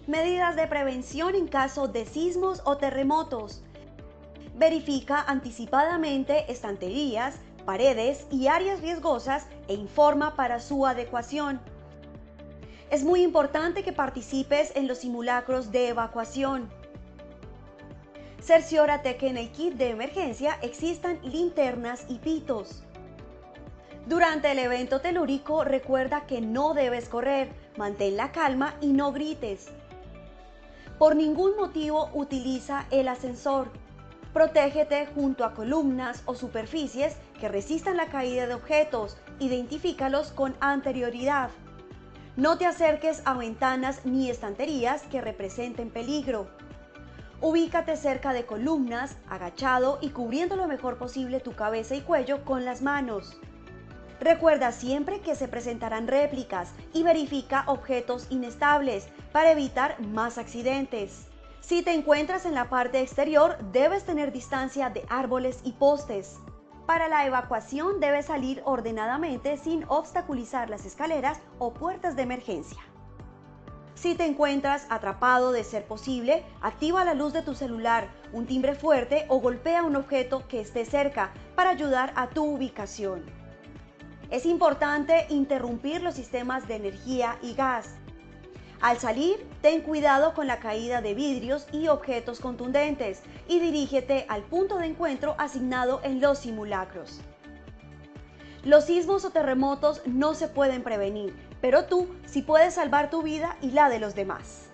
Medidas de prevención en caso de sismos o terremotos. Verifica anticipadamente estanterías, paredes y áreas riesgosas e informa para su adecuación. Es muy importante que participes en los simulacros de evacuación. Cerciórate que en el kit de emergencia existan linternas y pitos. Durante el evento telúrico, recuerda que no debes correr, mantén la calma y no grites. Por ningún motivo utiliza el ascensor. Protégete junto a columnas o superficies que resistan la caída de objetos. Identifícalos con anterioridad. No te acerques a ventanas ni estanterías que representen peligro. Ubícate cerca de columnas, agachado y cubriendo lo mejor posible tu cabeza y cuello con las manos. Recuerda siempre que se presentarán réplicas y verifica objetos inestables para evitar más accidentes. Si te encuentras en la parte exterior, debes tener distancia de árboles y postes. Para la evacuación debes salir ordenadamente sin obstaculizar las escaleras o puertas de emergencia. Si te encuentras atrapado, de ser posible, activa la luz de tu celular, un timbre fuerte o golpea un objeto que esté cerca para ayudar a tu ubicación. Es importante interrumpir los sistemas de energía y gas. Al salir, ten cuidado con la caída de vidrios y objetos contundentes y dirígete al punto de encuentro asignado en los simulacros. Los sismos o terremotos no se pueden prevenir, pero tú sí puedes salvar tu vida y la de los demás.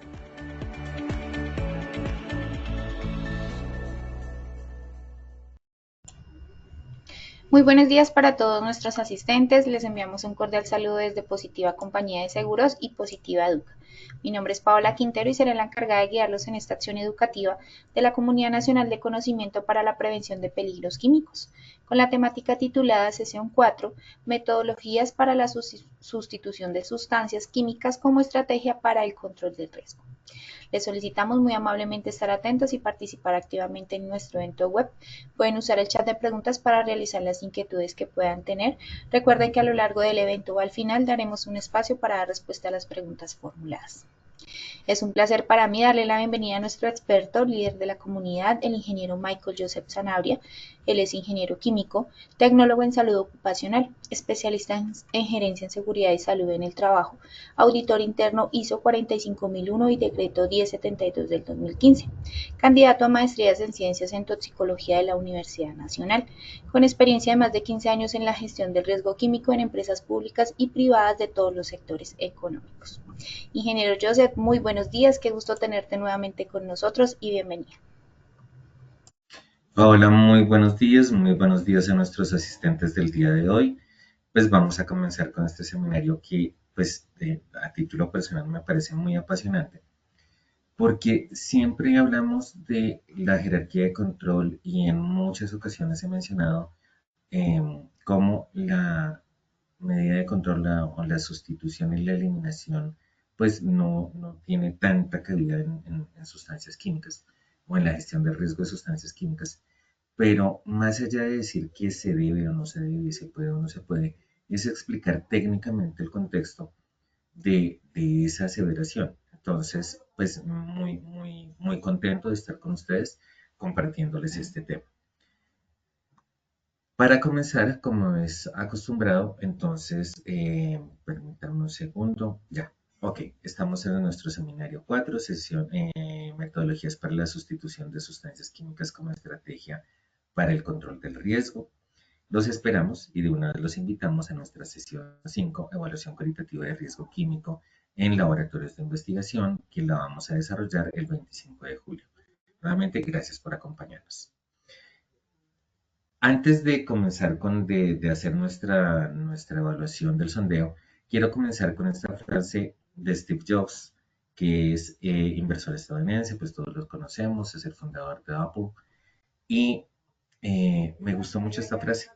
Muy buenos días para todos nuestros asistentes. Les enviamos un cordial saludo desde Positiva Compañía de Seguros y Positiva Educa. Mi nombre es Paola Quintero y seré la encargada de guiarlos en esta acción educativa de la Comunidad Nacional de Conocimiento para la Prevención de Peligros Químicos, con la temática titulada Sesión 4, Metodologías para la sustitución de sustancias químicas como estrategia para el control del riesgo. Les solicitamos muy amablemente estar atentos y participar activamente en nuestro evento web. Pueden usar el chat de preguntas para realizar las inquietudes que puedan tener. Recuerden que a lo largo del evento o al final daremos un espacio para dar respuesta a las preguntas formuladas. Es un placer para mí darle la bienvenida a nuestro experto, líder de la comunidad, el ingeniero Michael Joseph Sanabria. Él es ingeniero químico, tecnólogo en salud ocupacional, especialista en gerencia en seguridad y salud en el trabajo, auditor interno ISO 45001 y decreto 1072 del 2015, candidato a maestrías en ciencias en toxicología de la Universidad Nacional, con experiencia de más de 15 años en la gestión del riesgo químico en empresas públicas y privadas de todos los sectores económicos. Ingeniero Joseph, muy buenos días, qué gusto tenerte nuevamente con nosotros y bienvenido. Hola, muy buenos días a nuestros asistentes del día de hoy. Pues vamos a comenzar con este seminario que, a título personal me parece muy apasionante, porque siempre hablamos de la jerarquía de control y en muchas ocasiones he mencionado cómo la medida de control o la sustitución y la eliminación pues no tiene tanta cabida en sustancias químicas o en la gestión del riesgo de sustancias químicas. Pero más allá de decir que se debe o no se debe, se puede o no se puede, es explicar técnicamente el contexto de esa aseveración. Entonces, pues muy contento de estar con ustedes compartiéndoles este tema. Para comenzar, como es acostumbrado, entonces, permítanme un segundo, ya, ok, estamos en nuestro seminario 4, sesión metodologías para la sustitución de sustancias químicas como estrategia para el control del riesgo. Los esperamos y de una vez los invitamos a nuestra sesión 5, evaluación cualitativa de riesgo químico en laboratorios de investigación, que la vamos a desarrollar el 25 de julio. Nuevamente, gracias por acompañarnos. Antes de comenzar de hacer nuestra evaluación del sondeo, quiero comenzar con esta frase de Steve Jobs, que es inversor estadounidense, pues todos los conocemos, es el fundador de Apple. Y me gustó mucho esta frase,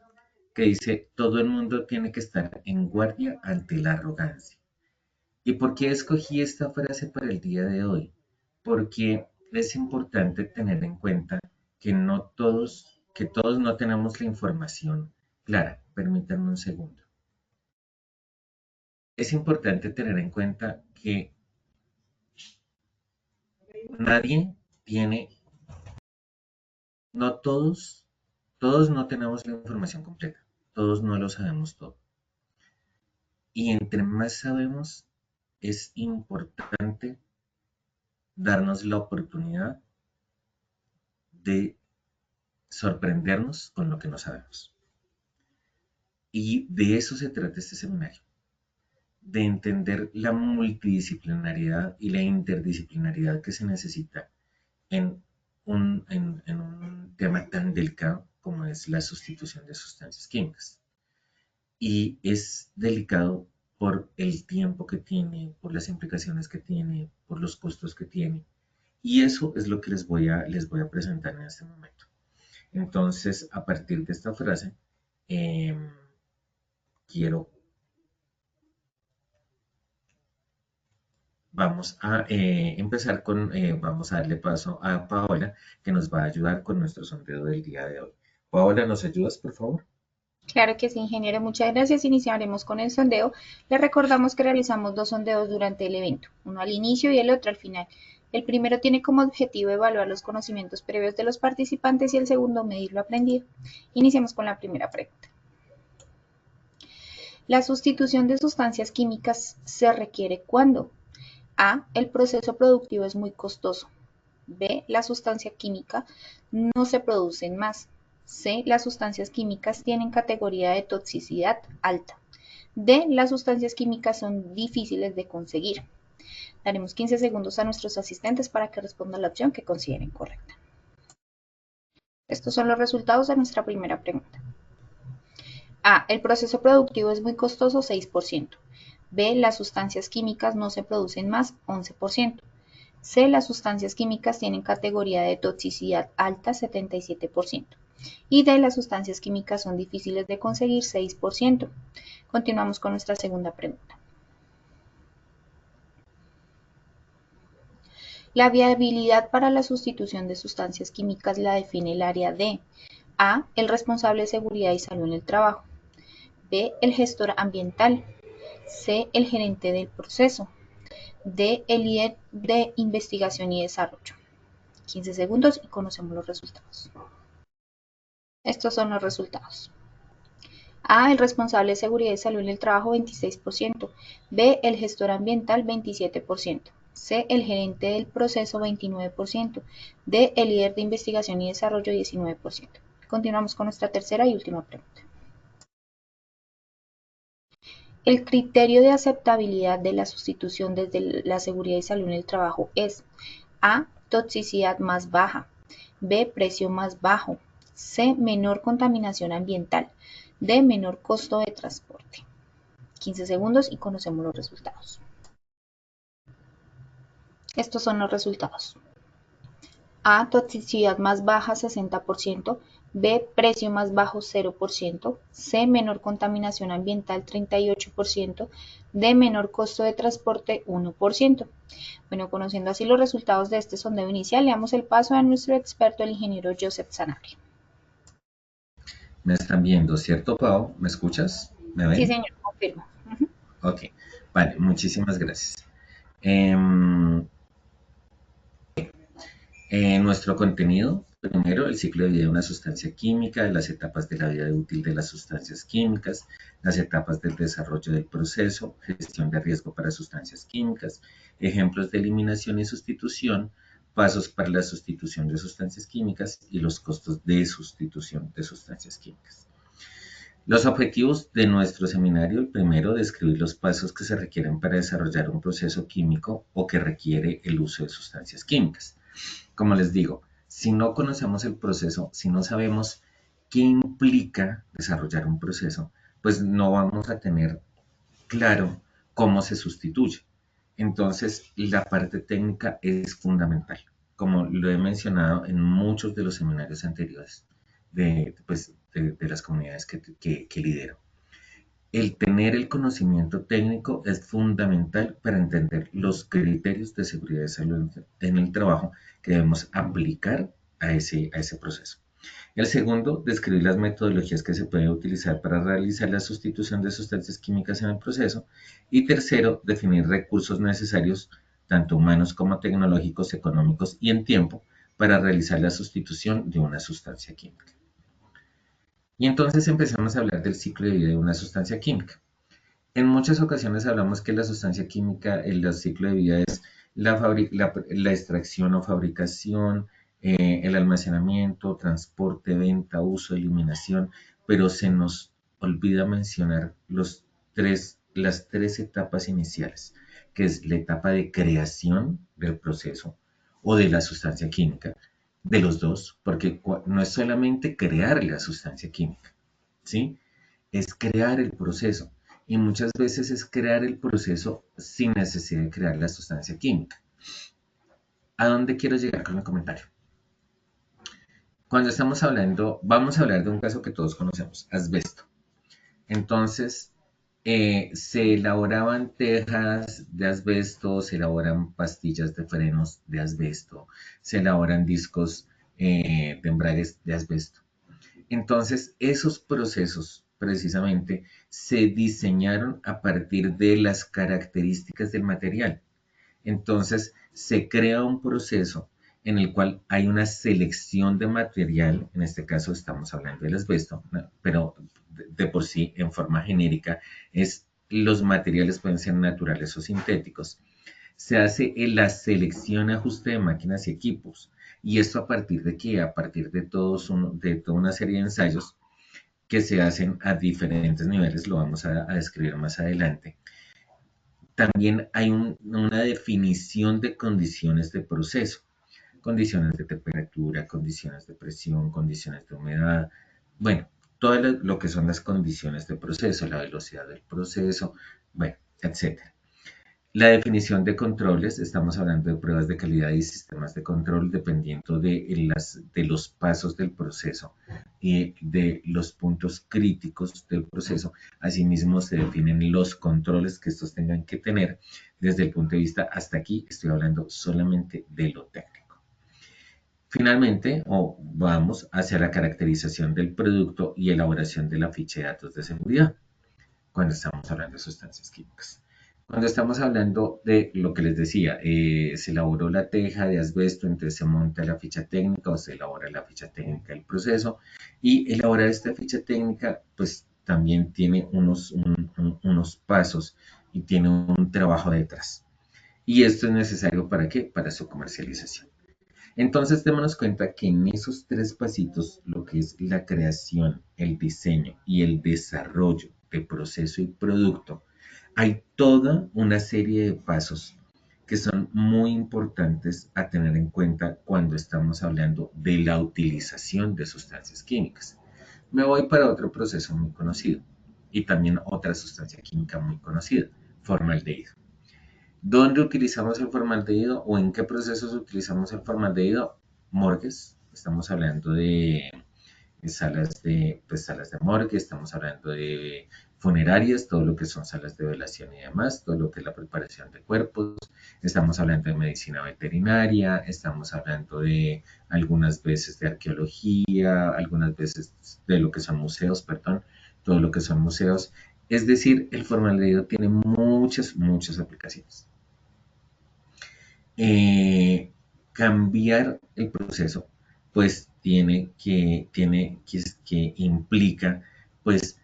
que dice, todo el mundo tiene que estar en guardia ante la arrogancia. ¿Y por qué escogí esta frase para el día de hoy? Porque es importante tener en cuenta que todos no tenemos la información clara. Permítanme un segundo. Es importante tener en cuenta que nadie tiene, no todos no tenemos la información completa, todos no lo sabemos todo. Y entre más sabemos, es importante darnos la oportunidad de sorprendernos con lo que no sabemos. Y de eso se trata este seminario, de entender la multidisciplinariedad y la interdisciplinariedad que se necesita en un tema tan delicado como es la sustitución de sustancias químicas. Y es delicado por el tiempo que tiene, por las implicaciones que tiene, por los costos que tiene. Y eso es lo que les voy a presentar en este momento. Entonces, a partir de esta frase, quiero, vamos a empezar vamos a darle paso a Paola, que nos va a ayudar con nuestro sondeo del día de hoy. Paola, ¿nos ayudas, por favor? Claro que sí, ingeniero, muchas gracias. Iniciaremos con el sondeo. Les recordamos que realizamos 2 sondeos durante el evento, uno al inicio y el otro al final. El primero tiene como objetivo evaluar los conocimientos previos de los participantes y el segundo medir lo aprendido. Iniciemos con la primera pregunta. La sustitución de sustancias químicas se requiere cuando A. El proceso productivo es muy costoso. B. La sustancia química no se producen más. C. Las sustancias químicas tienen categoría de toxicidad alta. D. Las sustancias químicas son difíciles de conseguir. Daremos 15 segundos a nuestros asistentes para que respondan la opción que consideren correcta. Estos son los resultados de nuestra primera pregunta. A. El proceso productivo es muy costoso, 6%. B. Las sustancias químicas no se producen más, 11%. C. Las sustancias químicas tienen categoría de toxicidad alta, 77%. Y D. Las sustancias químicas son difíciles de conseguir, 6%. Continuamos con nuestra segunda pregunta. La viabilidad para la sustitución de sustancias químicas la define el área de A. El responsable de seguridad y salud en el trabajo. B. El gestor ambiental. C. El gerente del proceso. D. El líder de investigación y desarrollo. 15 segundos y conocemos los resultados. Estos son los resultados. A. El responsable de seguridad y salud en el trabajo, 26%. B. El gestor ambiental, 27%. C. El gerente del proceso, 29%. D. El líder de investigación y desarrollo, 19%. Continuamos con nuestra tercera y última pregunta. El criterio de aceptabilidad de la sustitución desde la seguridad y salud en el trabajo es A. Toxicidad más baja. B. Precio más bajo. C. Menor contaminación ambiental. D. Menor costo de transporte. 15 segundos y conocemos los resultados. Estos son los resultados. A. Toxicidad más baja, 60%. B. Precio más bajo, 0%. C. Menor contaminación ambiental, 38%. D. Menor costo de transporte, 1%. Bueno, conociendo así los resultados de este sondeo inicial, le damos el paso a nuestro experto, el ingeniero Joseph Sanabria. Me están viendo, ¿cierto, Pau? ¿Me escuchas? ¿Me ven? Sí, señor, confirmo. Ok, vale, muchísimas gracias. Nuestro contenido, primero, el ciclo de vida de una sustancia química, las etapas de la vida útil de las sustancias químicas, las etapas del desarrollo del proceso, gestión de riesgo para sustancias químicas, ejemplos de eliminación y sustitución, pasos para la sustitución de sustancias químicas y los costos de sustitución de sustancias químicas. Los objetivos de nuestro seminario, el primero, describir los pasos que se requieren para desarrollar un proceso químico o que requiere el uso de sustancias químicas. Como les digo, si no conocemos el proceso, si no sabemos qué implica desarrollar un proceso, pues no vamos a tener claro cómo se sustituye. Entonces, la parte técnica es fundamental, como lo he mencionado en muchos de los seminarios anteriores de las comunidades que lidero. El tener el conocimiento técnico es fundamental para entender los criterios de seguridad y salud en el trabajo que debemos aplicar a ese proceso. El segundo, describir las metodologías que se pueden utilizar para realizar la sustitución de sustancias químicas en el proceso. Y tercero, definir recursos necesarios tanto humanos como tecnológicos, económicos y en tiempo, para realizar la sustitución de una sustancia química. Y entonces empezamos a hablar del ciclo de vida de una sustancia química. En muchas ocasiones hablamos que la sustancia química, el ciclo de vida es la extracción o fabricación, el almacenamiento, transporte, venta, uso, eliminación, pero se nos olvida mencionar las tres etapas iniciales, que es la etapa de creación del proceso o de la sustancia química, de los dos, porque no es solamente crear la sustancia química, ¿sí? Es crear el proceso. Y muchas veces es crear el proceso sin necesidad de crear la sustancia química. ¿A dónde quiero llegar con el comentario? Cuando estamos hablando, vamos a hablar de un caso que todos conocemos, asbesto. Entonces, se elaboraban tejas de asbesto, se elaboran pastillas de frenos de asbesto, se elaboran discos de embragues de asbesto. Entonces, esos procesos precisamente se diseñaron a partir de las características del material. Entonces, se crea un proceso en el cual hay una selección de material, en este caso estamos hablando del asbesto, ¿no? Pero de por sí, en forma genérica, los materiales pueden ser naturales o sintéticos. Se hace la selección, ajuste de máquinas y equipos. ¿Y esto a partir de qué? A partir de toda una serie de ensayos que se hacen a diferentes niveles, lo vamos a describir más adelante. También hay una definición de condiciones de proceso, condiciones de temperatura, condiciones de presión, condiciones de humedad, bueno, todo lo que son las condiciones de proceso, la velocidad del proceso, bueno, etcétera. La definición de controles, estamos hablando de pruebas de calidad y sistemas de control dependiendo de los pasos del proceso y de los puntos críticos del proceso. Asimismo, se definen los controles que estos tengan que tener desde el punto de vista, hasta aquí estoy hablando solamente de lo técnico. Finalmente, vamos hacia la caracterización del producto y elaboración de la ficha de datos de seguridad cuando estamos hablando de sustancias químicas. Cuando estamos hablando de lo que les decía, se elaboró la teja de asbesto, entonces se monta la ficha técnica o se elabora la ficha técnica del proceso. Y elaborar esta ficha técnica, pues también tiene unos pasos y tiene un trabajo detrás. Y esto es necesario ¿para qué? Para su comercialización. Entonces, démonos cuenta que en esos tres pasitos, lo que es la creación, el diseño y el desarrollo de proceso y producto, hay toda una serie de pasos que son muy importantes a tener en cuenta cuando estamos hablando de la utilización de sustancias químicas. Me voy para otro proceso muy conocido y también otra sustancia química muy conocida, formaldehído. ¿Dónde utilizamos el formaldehído o en qué procesos utilizamos el formaldehído? Morgues, estamos hablando de salas de morgue, estamos hablando de funerarias, todo lo que son salas de velación y demás, todo lo que es la preparación de cuerpos, estamos hablando de medicina veterinaria, estamos hablando de algunas veces de arqueología, algunas veces de lo que son museos, perdón, todo lo que son museos. Es decir, el formaldehído tiene muchas aplicaciones. Cambiar el proceso pues implica pues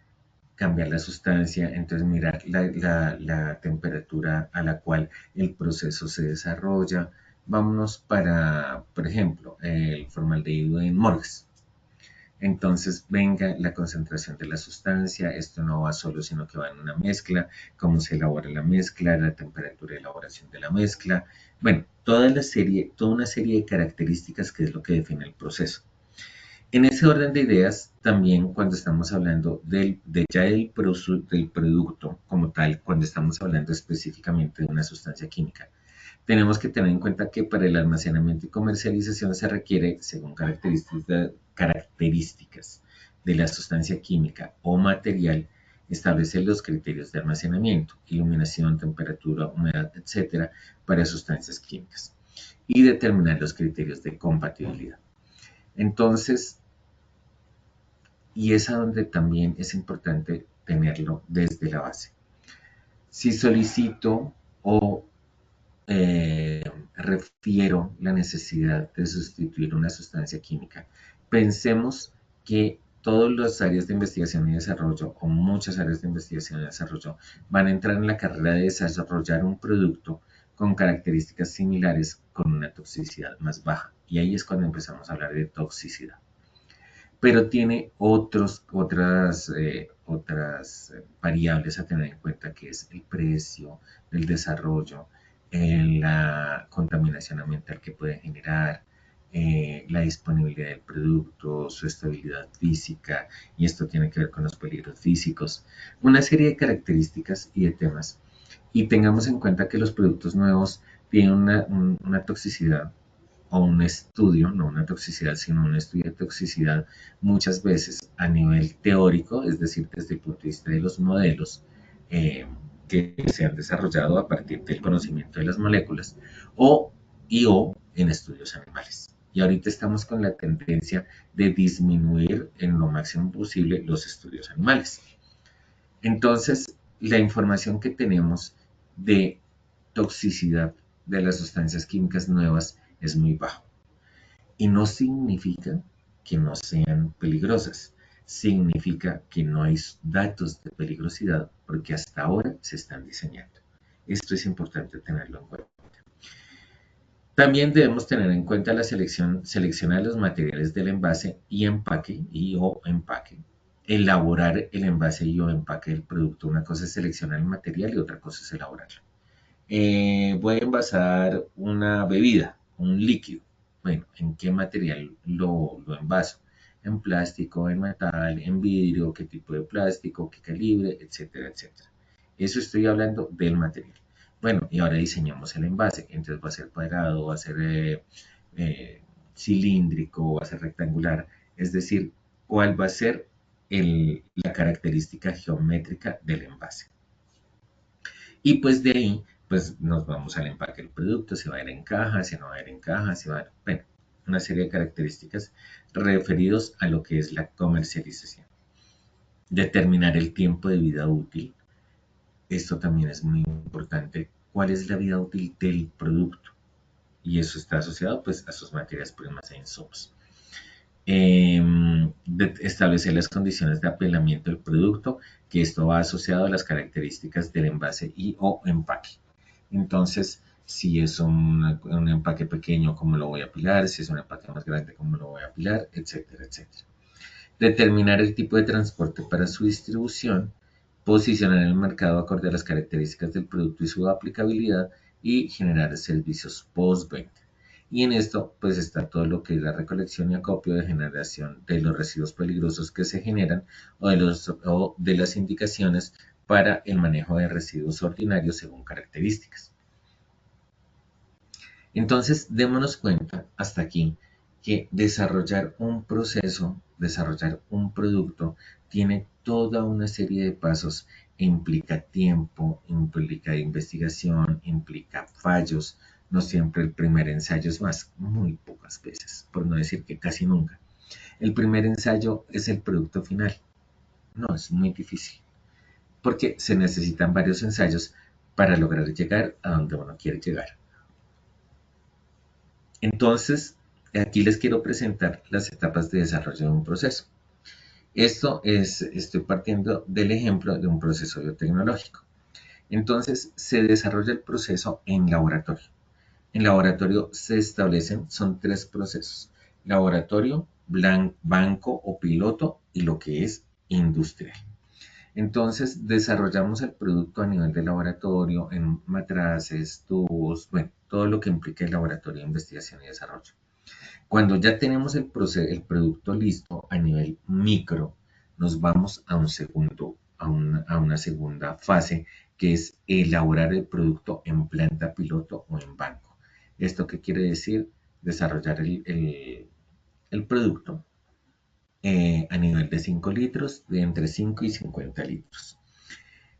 cambiar la sustancia, entonces mirar la temperatura a la cual el proceso se desarrolla. Vámonos para, por ejemplo, el formaldehído en morgues. Entonces, venga la concentración de la sustancia, esto no va solo, sino que va en una mezcla, cómo se elabora la mezcla, la temperatura de elaboración de la mezcla, bueno, toda una serie de características que es lo que define el proceso. En ese orden de ideas, también cuando estamos hablando del producto como tal, cuando estamos hablando específicamente de una sustancia química, tenemos que tener en cuenta que para el almacenamiento y comercialización se requiere, según características de la sustancia química o material, establecer los criterios de almacenamiento, iluminación, temperatura, humedad, etcétera, para sustancias químicas y determinar los criterios de compatibilidad. Entonces, y es a donde también es importante tenerlo desde la base. Si solicito o refiero la necesidad de sustituir una sustancia química, pensemos que todas las áreas de investigación y desarrollo, o muchas áreas de investigación y desarrollo, van a entrar en la carrera de desarrollar un producto con características similares con una toxicidad más baja. Y ahí es cuando empezamos a hablar de toxicidad. Pero tiene otras variables a tener en cuenta, que es el precio, el desarrollo, la contaminación ambiental que puede generar, la disponibilidad del producto, su estabilidad física, y esto tiene que ver con los peligros físicos, una serie de características y de temas. Y tengamos en cuenta que los productos nuevos tienen una toxicidad o un estudio, no una toxicidad, sino un estudio de toxicidad muchas veces a nivel teórico, es decir, desde el punto de vista de los modelos eh, que se han desarrollado a partir del conocimiento de las moléculas, o en estudios animales. Y ahorita estamos con la tendencia de disminuir en lo máximo posible los estudios animales. Entonces, la información que tenemos de toxicidad de las sustancias químicas nuevas es muy bajo. Y no significa que no sean peligrosas, significa que no hay datos de peligrosidad porque hasta ahora se están diseñando. Esto es importante tenerlo en cuenta. También debemos tener en cuenta la seleccionar los materiales del envase y empaque o empaque. Elaborar el envase y o empaque del producto. Una cosa es seleccionar el material y otra cosa es elaborarlo. Voy a envasar una bebida, un líquido. Bueno, ¿en qué material lo envaso? En plástico, en metal, en vidrio, qué tipo de plástico, qué calibre, etcétera, etcétera. Eso estoy hablando del material. Bueno, y ahora diseñamos el envase. Entonces va a ser cuadrado, va a ser cilíndrico, va a ser rectangular. Es decir, cuál va a ser la característica geométrica del envase. Y pues de ahí, pues nos vamos al empaque del producto, si va a ir en caja, si no va a ir en caja, si va a ir, bueno, una serie de características referidos a lo que es la comercialización. Determinar el tiempo de vida útil. Esto también es muy importante. ¿Cuál es la vida útil del producto? Y eso está asociado pues a sus materias primas e insumos. Establecer las condiciones de apelamiento del producto, que esto va asociado a las características del envase y o empaque. Entonces, si es un empaque pequeño, ¿cómo lo voy a apilar? Si es un empaque más grande, ¿cómo lo voy a apilar? Etcétera, etcétera. Determinar el tipo de transporte para su distribución, posicionar en el mercado acorde a las características del producto y su aplicabilidad, y generar servicios postventa. Y en esto pues está todo lo que es la recolección y acopio de generación de los residuos peligrosos que se generan o de las indicaciones para el manejo de residuos ordinarios según características. Entonces, démonos cuenta hasta aquí que desarrollar un proceso, desarrollar un producto, tiene toda una serie de pasos e implica tiempo, implica investigación, implica fallos. No siempre el primer ensayo es más, muy pocas veces, por no decir que casi nunca. El primer ensayo es el producto final. No, es muy difícil, porque se necesitan varios ensayos para lograr llegar a donde uno quiere llegar. Entonces, aquí les quiero presentar las etapas de desarrollo de un proceso. Estoy partiendo del ejemplo de un proceso biotecnológico. Entonces, se desarrolla el proceso en laboratorio. En laboratorio se establecen, son 3 procesos: laboratorio, banco o piloto, y lo que es industrial. Entonces, desarrollamos el producto a nivel de laboratorio, en matraces, tubos, bueno, todo lo que implica el laboratorio de investigación y desarrollo. Cuando ya tenemos el producto listo a nivel micro, nos vamos a una segunda fase, que es elaborar el producto en planta piloto o en banco. ¿Esto qué quiere decir? Desarrollar el producto a nivel de 5 litros, de entre 5 y 50 litros.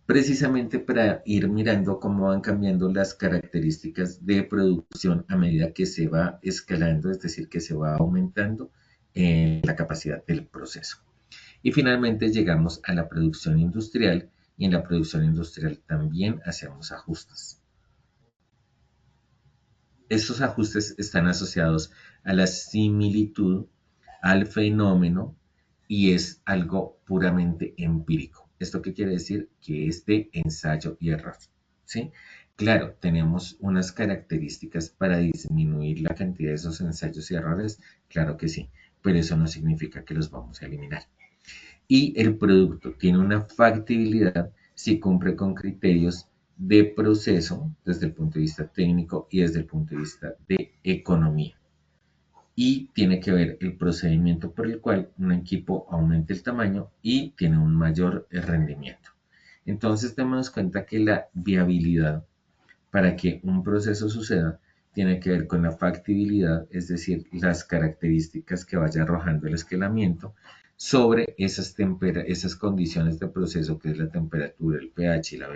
Precisamente para ir mirando cómo van cambiando las características de producción a medida que se va escalando, es decir, que se va aumentando la capacidad del proceso. Y finalmente llegamos a la producción industrial, y en la producción industrial también hacemos ajustes. Estos ajustes están asociados a la similitud, al fenómeno y es algo puramente empírico. ¿Esto qué quiere decir? Que es de ensayo y error. ¿Sí? Claro, tenemos unas características para disminuir la cantidad de esos ensayos y errores, claro que sí, pero eso no significa que los vamos a eliminar. Y el producto tiene una factibilidad si cumple con criterios de proceso desde el punto de vista técnico y desde el punto de vista de economía. Y tiene que ver el procedimiento por el cual un equipo aumenta el tamaño y tiene un mayor rendimiento. Entonces, démonos cuenta que la viabilidad para que un proceso suceda tiene que ver con la factibilidad, es decir, las características que vaya arrojando el esquelamiento sobre esas condiciones de proceso, que es la temperatura, el pH y la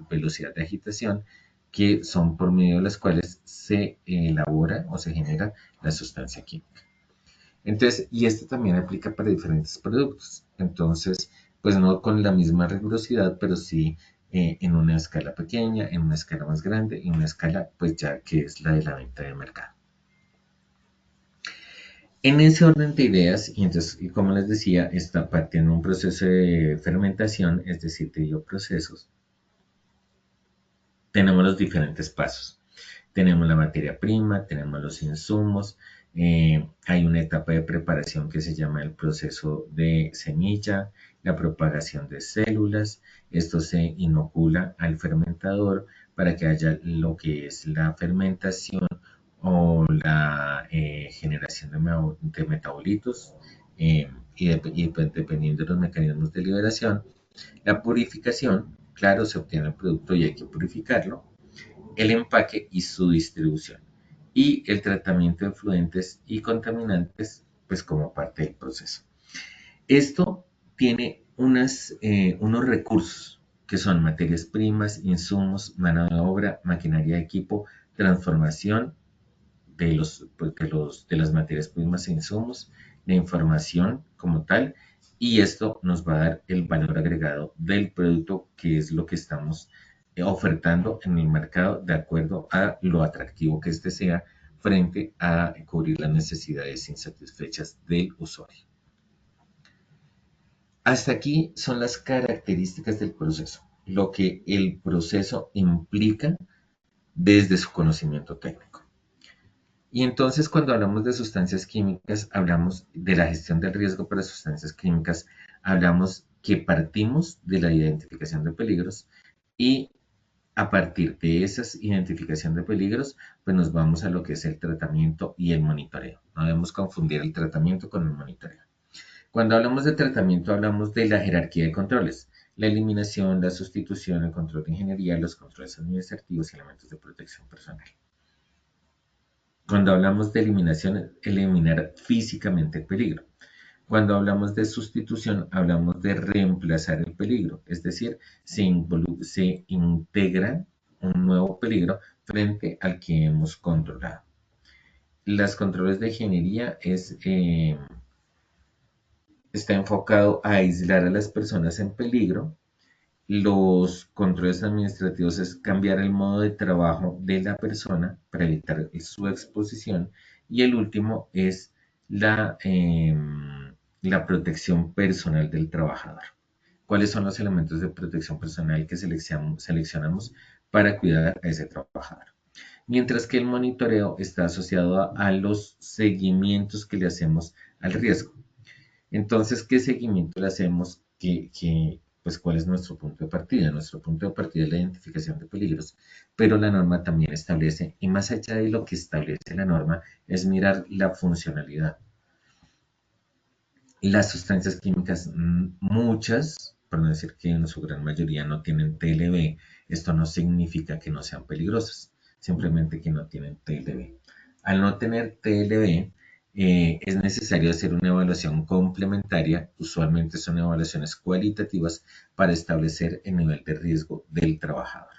velocidad de agitación, que son por medio de las cuales se elabora o se genera la sustancia química. Entonces, y esto también aplica para diferentes productos. Entonces, pues no con la misma rigurosidad, pero sí en una escala pequeña, en una escala más grande y en una escala, pues ya que es la de la venta de mercado. En ese orden de ideas, y entonces, y como les decía, está partiendo un proceso de fermentación, es decir, de bioprocesos. Tenemos los diferentes pasos. Tenemos la materia prima, tenemos los insumos, hay una etapa de preparación que se llama el proceso de semilla, la propagación de células. Esto se inocula al fermentador para que haya lo que es la fermentación o la generación de metabolitos y pues, dependiendo de los mecanismos de liberación. La purificación, claro, se obtiene el producto y hay que purificarlo, el empaque y su distribución, y el tratamiento de fluentes y contaminantes, pues como parte del proceso. Esto tiene unos recursos que son materias primas, insumos, mano de obra, maquinaria de equipo, transformación de las materias primas e insumos, la información como tal, y esto nos va a dar el valor agregado del producto, que es lo que estamos ofertando en el mercado de acuerdo a lo atractivo que este sea frente a cubrir las necesidades insatisfechas del usuario. Hasta aquí son las características del proceso, lo que el proceso implica desde su conocimiento técnico. Y entonces cuando hablamos de sustancias químicas, hablamos de la gestión del riesgo para sustancias químicas, hablamos que partimos de la identificación de peligros y a partir de esa identificación de peligros, pues nos vamos a lo que es el tratamiento y el monitoreo. No debemos confundir el tratamiento con el monitoreo. Cuando hablamos de tratamiento, hablamos de la jerarquía de controles, la eliminación, la sustitución, el control de ingeniería, los controles administrativos y elementos de protección personal. Cuando hablamos de eliminación, eliminar físicamente el peligro. Cuando hablamos de sustitución, hablamos de reemplazar el peligro, es decir, se integra un nuevo peligro frente al que hemos controlado. Los controles de ingeniería está enfocado a aislar a las personas en peligro. Los controles administrativos es cambiar el modo de trabajo de la persona para evitar su exposición. Y el último es la protección personal del trabajador. ¿Cuáles son los elementos de protección personal que seleccionamos para cuidar a ese trabajador? Mientras que el monitoreo está asociado a los seguimientos que le hacemos al riesgo. Entonces, ¿qué seguimiento le hacemos? Pues, ¿cuál es nuestro punto de partida? Nuestro punto de partida es la identificación de peligros, pero la norma también establece, y más allá de lo que establece la norma, es mirar la funcionalidad. Las sustancias químicas, muchas, por no decir que en su gran mayoría no tienen TLB, esto no significa que no sean peligrosas, simplemente que no tienen TLB. Al no tener TLB, es necesario hacer una evaluación complementaria, usualmente son evaluaciones cualitativas para establecer el nivel de riesgo del trabajador.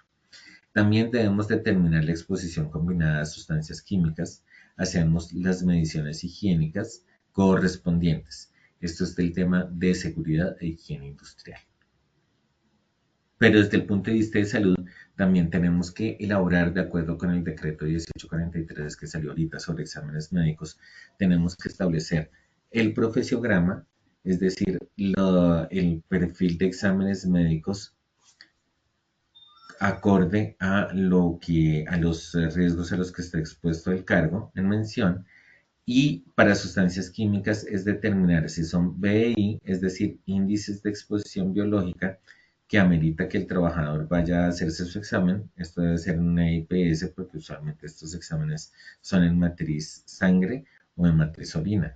También debemos determinar la exposición combinada a sustancias químicas, hacemos las mediciones higiénicas correspondientes. Esto es del tema de seguridad e higiene industrial. Pero desde el punto de vista de salud, también tenemos que elaborar, de acuerdo con el decreto 1843 que salió ahorita sobre exámenes médicos, tenemos que establecer el profesiograma, es decir, el perfil de exámenes médicos acorde a los riesgos a los que está expuesto el cargo en mención. Y para sustancias químicas es determinar si son BEI, es decir, índices de exposición biológica, que amerita que el trabajador vaya a hacerse su examen. Esto debe ser una IPS porque usualmente estos exámenes son en matriz sangre o en matriz orina,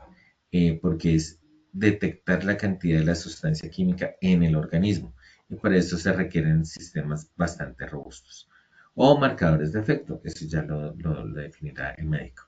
porque es detectar la cantidad de la sustancia química en el organismo y para eso se requieren sistemas bastante robustos. O marcadores de efecto, eso ya lo definirá el médico.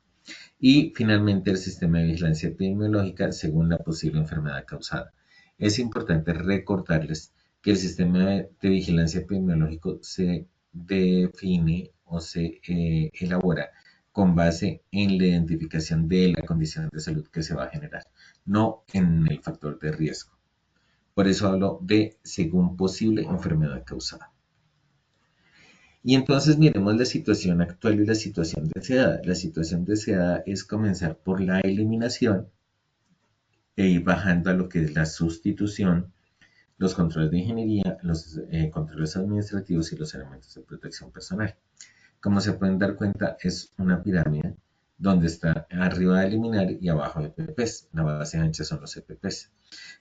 Y finalmente el sistema de vigilancia epidemiológica según la posible enfermedad causada. Es importante recordarles que el sistema de vigilancia epidemiológico se define o se elabora con base en la identificación de la condición de salud que se va a generar, no en el factor de riesgo. Por eso hablo de según posible enfermedad causada. Y entonces miremos la situación actual y la situación deseada. La situación deseada es comenzar por la eliminación e ir bajando a lo que es la sustitución, los controles de ingeniería, los controles administrativos y los elementos de protección personal. Como se pueden dar cuenta, es una pirámide donde está arriba de eliminar y abajo de EPPs. La base ancha son los EPPs.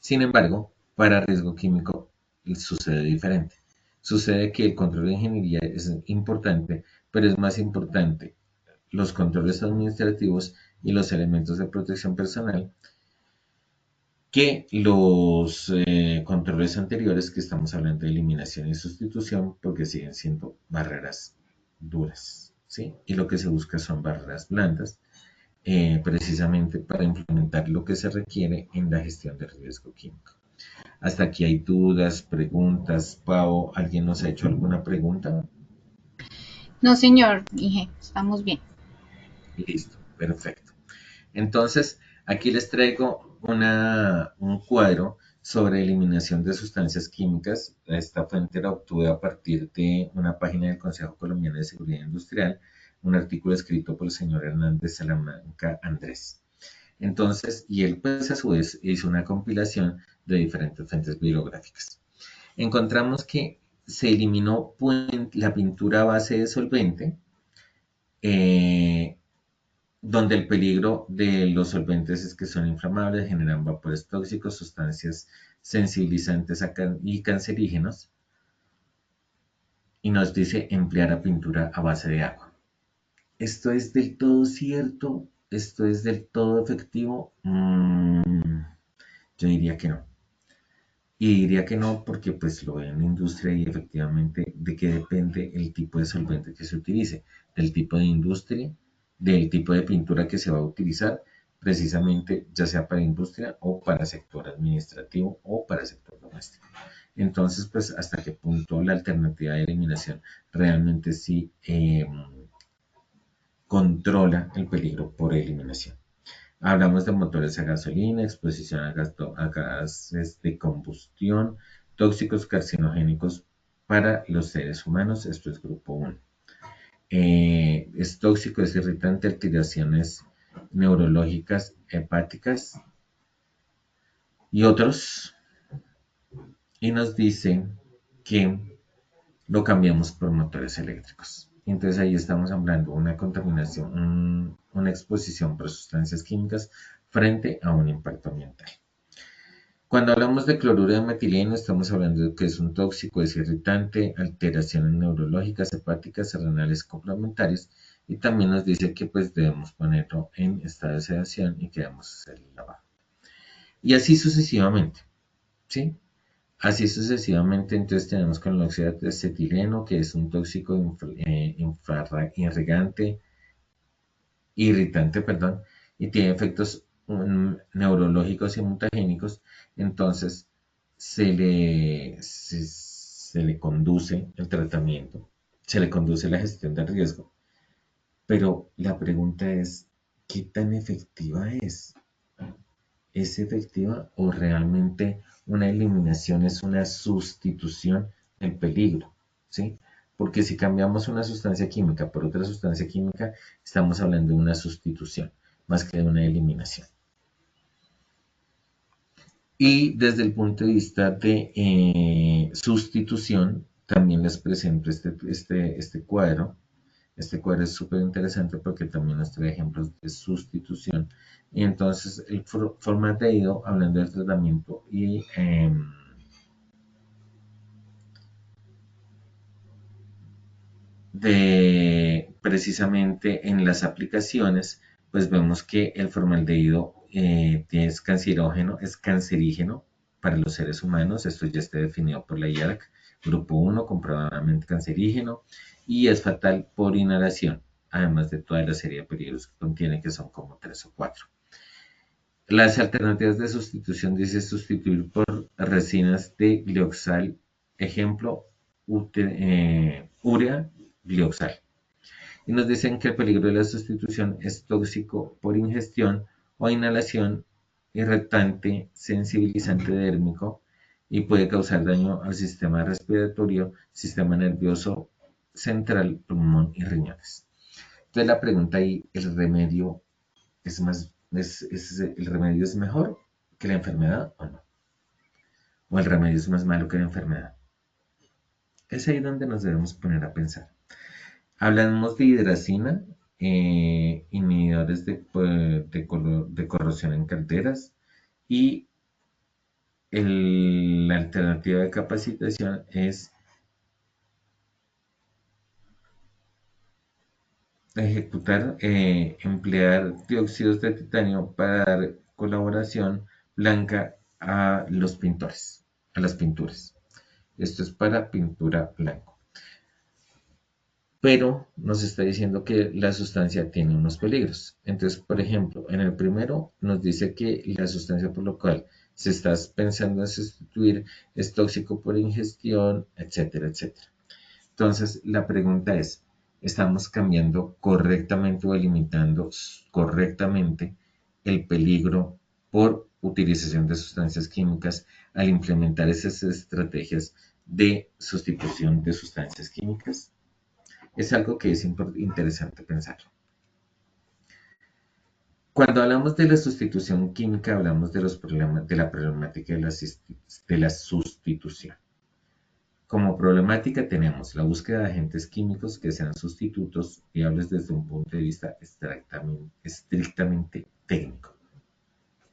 Sin embargo, para riesgo químico sucede diferente. Sucede que el control de ingeniería es importante, pero es más importante los controles administrativos y los elementos de protección personal que los controles anteriores que estamos hablando de eliminación y sustitución, porque siguen siendo barreras duras, ¿sí? Y lo que se busca son barreras blandas, precisamente para implementar lo que se requiere en la gestión del riesgo químico. Hasta aquí hay dudas, preguntas. Pau, ¿alguien nos ha hecho alguna pregunta? No, señor, Inge, estamos bien. Listo, perfecto. Entonces, aquí les traigo un cuadro sobre eliminación de sustancias químicas. Esta fuente la obtuve a partir de una página del Consejo Colombiano de Seguridad Industrial, un artículo escrito por el señor Hernández Salamanca Andrés. Entonces, y él pues a su vez hizo una compilación de diferentes fuentes bibliográficas. Encontramos que se eliminó la pintura a base de solvente, eh, donde el peligro de los solventes es que son inflamables, generan vapores tóxicos, sustancias sensibilizantes y cancerígenos, y nos dice emplear a pintura a base de agua. ¿Esto es del todo cierto? ¿Esto es del todo efectivo? Yo diría que no. Y diría que no porque pues lo veo en la industria y efectivamente de qué depende el tipo de solvente que se utilice, del tipo de industria, del tipo de pintura que se va a utilizar, precisamente ya sea para industria o para sector administrativo o para sector doméstico. Entonces, pues hasta qué punto la alternativa de eliminación realmente sí controla el peligro por eliminación. Hablamos de motores a gasolina, exposición a gases de combustión, tóxicos carcinogénicos para los seres humanos. Esto es grupo 1. Es tóxico, es irritante, alteraciones neurológicas, hepáticas y otros. Y nos dice que lo cambiamos por motores eléctricos. Entonces ahí estamos hablando de una contaminación, una exposición por sustancias químicas frente a un impacto ambiental. Cuando hablamos de cloruro de metileno, estamos hablando de que es un tóxico, es irritante, alteraciones neurológicas, hepáticas, renales complementarias, y también nos dice que pues debemos ponerlo en estado de sedación y que debemos hacer el lavado. Y así sucesivamente, ¿sí? Así sucesivamente, entonces tenemos con el óxido de acetileno, que es un tóxico irritante, perdón, y tiene efectos neurológicos y mutagénicos, entonces se le conduce el tratamiento, se le conduce la gestión del riesgo, pero la pregunta es, ¿qué tan efectiva es? ¿Es efectiva o realmente una eliminación es una sustitución el peligro, ¿sí? Porque si cambiamos una sustancia química por otra sustancia química, estamos hablando de una sustitución, más que de una eliminación. Y desde el punto de vista de sustitución, también les presento este cuadro. Este cuadro es súper interesante porque también nos trae ejemplos de sustitución. Y entonces el formaldehído, hablando del tratamiento y de precisamente en las aplicaciones, pues vemos que el formaldehído es cancerígeno, para los seres humanos. Esto ya está definido por la IARC, grupo 1, comprobadamente cancerígeno, y es fatal por inhalación, además de toda la serie de peligros que contiene, que son como 3 o 4. Las alternativas de sustitución dice sustituir por resinas de glioxal, ejemplo, urea glioxal. Y nos dicen que el peligro de la sustitución es tóxico por ingestión o inhalación, irritante, sensibilizante dérmico y puede causar daño al sistema respiratorio, sistema nervioso central, pulmón y riñones. Entonces la pregunta ahí, ¿el remedio el remedio es mejor que la enfermedad o no? ¿O el remedio es más malo que la enfermedad? Es ahí donde nos debemos poner a pensar. Hablamos de hidracina, inhibidores de corrosión en calderas, y la alternativa de capacitación es emplear dióxidos de titanio para dar coloración blanca a los pintores, a las pinturas. Esto es para pintura blanco. Pero nos está diciendo que la sustancia tiene unos peligros. Entonces, por ejemplo, en el primero nos dice que la sustancia por lo cual se está pensando en sustituir es tóxico por ingestión, etcétera, etcétera. Entonces, la pregunta es, ¿estamos cambiando correctamente o limitando correctamente el peligro por utilización de sustancias químicas al implementar esas estrategias de sustitución de sustancias químicas? Es algo que es interesante pensar. Cuando hablamos de la sustitución química, hablamos de la problemática de la sustitución. Como problemática tenemos la búsqueda de agentes químicos que sean sustitutos viables desde un punto de vista estrictamente técnico.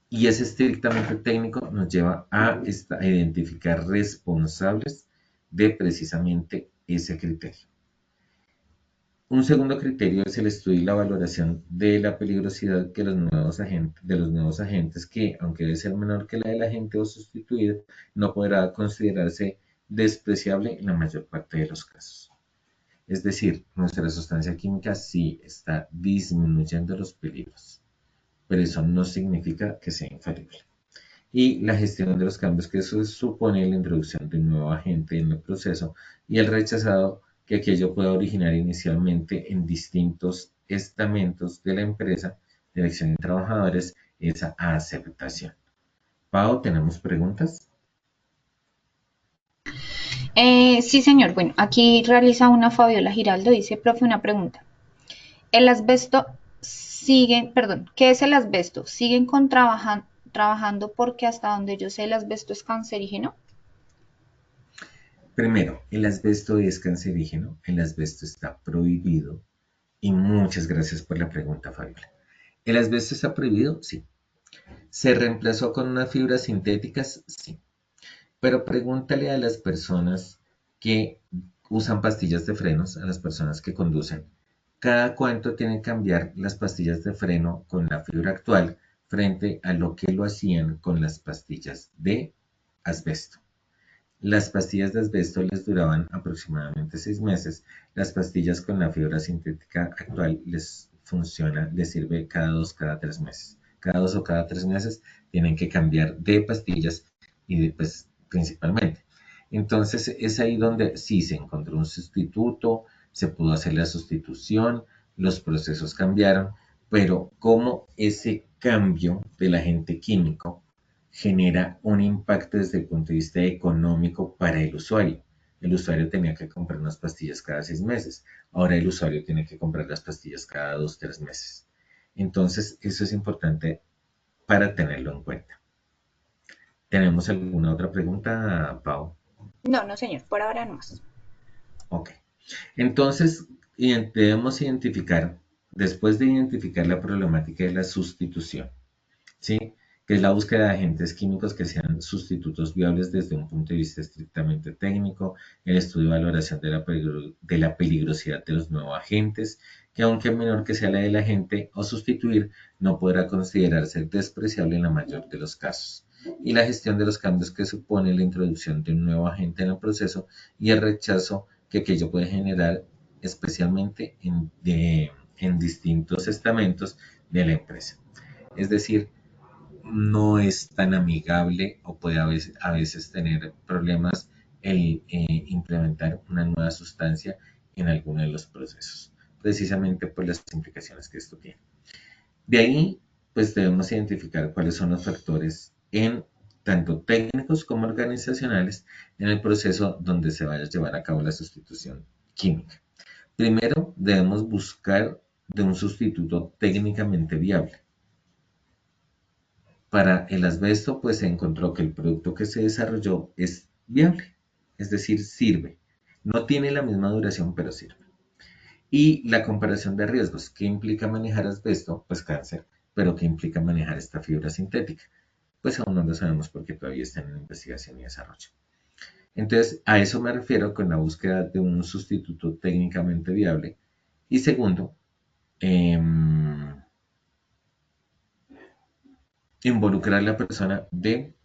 Y ese estrictamente técnico nos lleva a identificar responsables de precisamente ese criterio. Un segundo criterio es el estudio y la valoración de la peligrosidad de los nuevos agentes que, aunque debe ser menor que la del agente o sustituido, no podrá considerarse despreciable en la mayor parte de los casos. Es decir, nuestra sustancia química sí está disminuyendo los peligros, pero eso no significa que sea infalible. Y la gestión de los cambios que eso supone la introducción de un nuevo agente en el proceso y el rechazado que aquello pueda originar inicialmente en distintos estamentos de la empresa, dirección de trabajadores, esa aceptación. Pau, ¿tenemos preguntas? Sí, señor. Bueno, aquí realiza una Fabiola Giraldo, dice, profe, una pregunta. ¿El asbesto qué es el asbesto? ¿Siguen trabajando porque hasta donde yo sé el asbesto es cancerígeno? Primero, el asbesto es cancerígeno, el asbesto está prohibido y muchas gracias por la pregunta, Fabiola. ¿El asbesto está prohibido? Sí. ¿Se reemplazó con unas fibras sintéticas? Sí. Pero pregúntale a las personas que usan pastillas de frenos, a las personas que conducen, ¿cada cuánto tienen que cambiar las pastillas de freno con la fibra actual frente a lo que lo hacían con las pastillas de asbesto? Las pastillas de asbesto les duraban aproximadamente 6 meses. Las pastillas con la fibra sintética actual les sirve cada 2, cada 3 meses. Cada 2 o cada 3 meses tienen que cambiar de pastillas y principalmente. Entonces es ahí donde sí se encontró un sustituto, se pudo hacer la sustitución, los procesos cambiaron, pero cómo ese cambio del agente químico genera un impacto desde el punto de vista económico para el usuario. el usuario tenía que comprar unas pastillas cada 6 meses. Ahora el usuario tiene que comprar las pastillas cada 2, 3 meses. Entonces, eso es importante para tenerlo en cuenta. ¿Tenemos alguna otra pregunta, Pau? No, no, señor, por ahora no más. Ok. Entonces, debemos identificar, después de identificar la problemática de la sustitución, ¿sí? Que es la búsqueda de agentes químicos que sean sustitutos viables desde un punto de vista estrictamente técnico, el estudio y valoración de la peligrosidad de los nuevos agentes, que aunque menor que sea la del agente o sustituir, no podrá considerarse despreciable en la mayor de los casos, y la gestión de los cambios que supone la introducción de un nuevo agente en el proceso y el rechazo que aquello puede generar, especialmente en distintos estamentos de la empresa. Es decir, no es tan amigable o puede a veces tener problemas el implementar una nueva sustancia en alguno de los procesos, precisamente por las implicaciones que esto tiene. De ahí, pues debemos identificar cuáles son los factores en tanto técnicos como organizacionales en el proceso donde se vaya a llevar a cabo la sustitución química. Primero, debemos buscar de un sustituto técnicamente viable. Para el asbesto, pues se encontró que el producto que se desarrolló es viable, es decir, sirve. No tiene la misma duración, pero sirve. Y la comparación de riesgos, ¿qué implica manejar asbesto? Pues cáncer, pero ¿qué implica manejar esta fibra sintética? Pues aún no lo sabemos porque todavía están en investigación y desarrollo. Entonces, a eso me refiero con la búsqueda de un sustituto técnicamente viable. Y segundo, involucrar a la persona de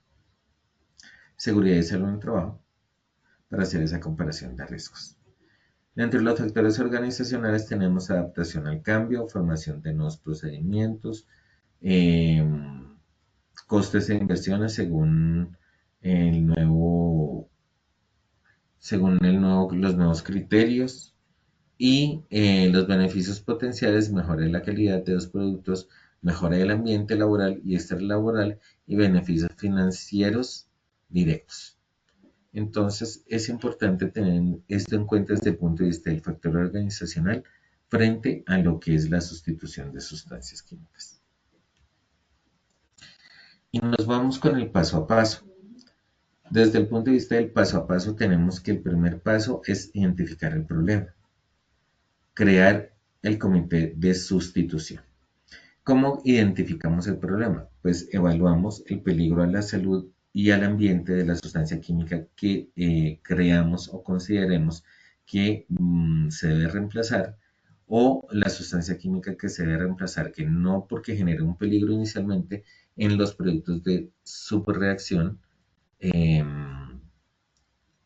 seguridad y salud en el trabajo para hacer esa comparación de riesgos. Entre los factores organizacionales tenemos adaptación al cambio, formación de nuevos procedimientos, eh, costes e inversiones el nuevo, los nuevos criterios y los beneficios potenciales, mejora de la calidad de los productos, mejora del ambiente laboral y extralaboral y beneficios financieros directos. Entonces, es importante tener esto en cuenta desde el punto de vista del factor organizacional frente a lo que es la sustitución de sustancias químicas. Y nos vamos con el paso a paso. Desde el punto de vista del paso a paso, tenemos que el primer paso es identificar el problema, crear el comité de sustitución. ¿Cómo identificamos el problema? Pues evaluamos el peligro a la salud y al ambiente de la sustancia química que creamos o consideremos que se debe reemplazar, o la sustancia química que se debe reemplazar, que no porque genere un peligro inicialmente en los productos de subreacción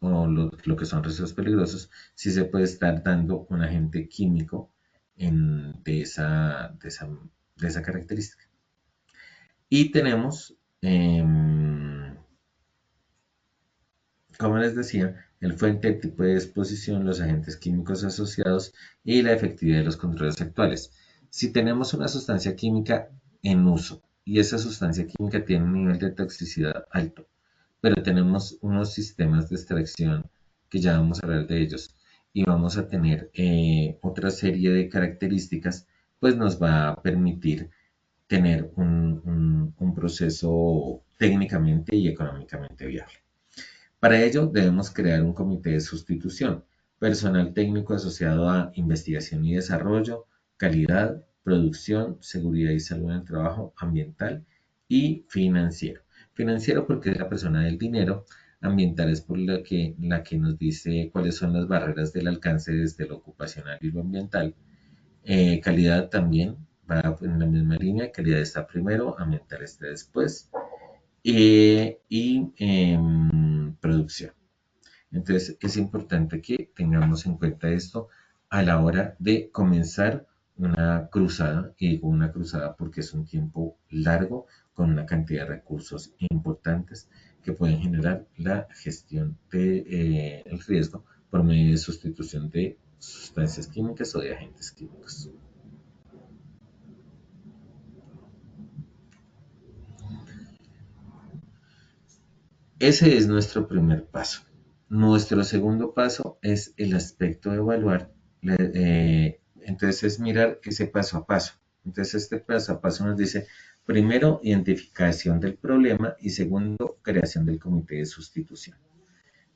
o lo que son residuos peligrosos, sí se puede estar dando un agente químico de esa característica. Y tenemos, como les decía, el fuente, el tipo de exposición, los agentes químicos asociados y la efectividad de los controles actuales. Si tenemos una sustancia química en uso y esa sustancia química tiene un nivel de toxicidad alto, pero tenemos unos sistemas de extracción que ya vamos a hablar de ellos y vamos a tener otra serie de características, pues nos va a permitir tener un proceso técnicamente y económicamente viable. Para ello debemos crear un comité de sustitución, personal técnico asociado a investigación y desarrollo, calidad, producción, seguridad y salud en el trabajo, ambiental y financiero. Financiero porque es la persona del dinero, ambiental es por la que nos dice cuáles son las barreras del alcance desde lo ocupacional y lo ambiental. Calidad también va en la misma línea, calidad está primero, ambiental está después. Producción. Entonces es importante que tengamos en cuenta esto a la hora de comenzar una cruzada, y digo una cruzada porque es un tiempo largo con una cantidad de recursos importantes que pueden generar la gestión del riesgo por medio de sustitución de sustancias químicas o de agentes químicos. Ese es nuestro primer paso. Nuestro segundo paso es el aspecto de evaluar. Entonces es mirar ese paso a paso. Entonces este paso a paso nos dice, primero, identificación del problema y segundo, creación del comité de sustitución.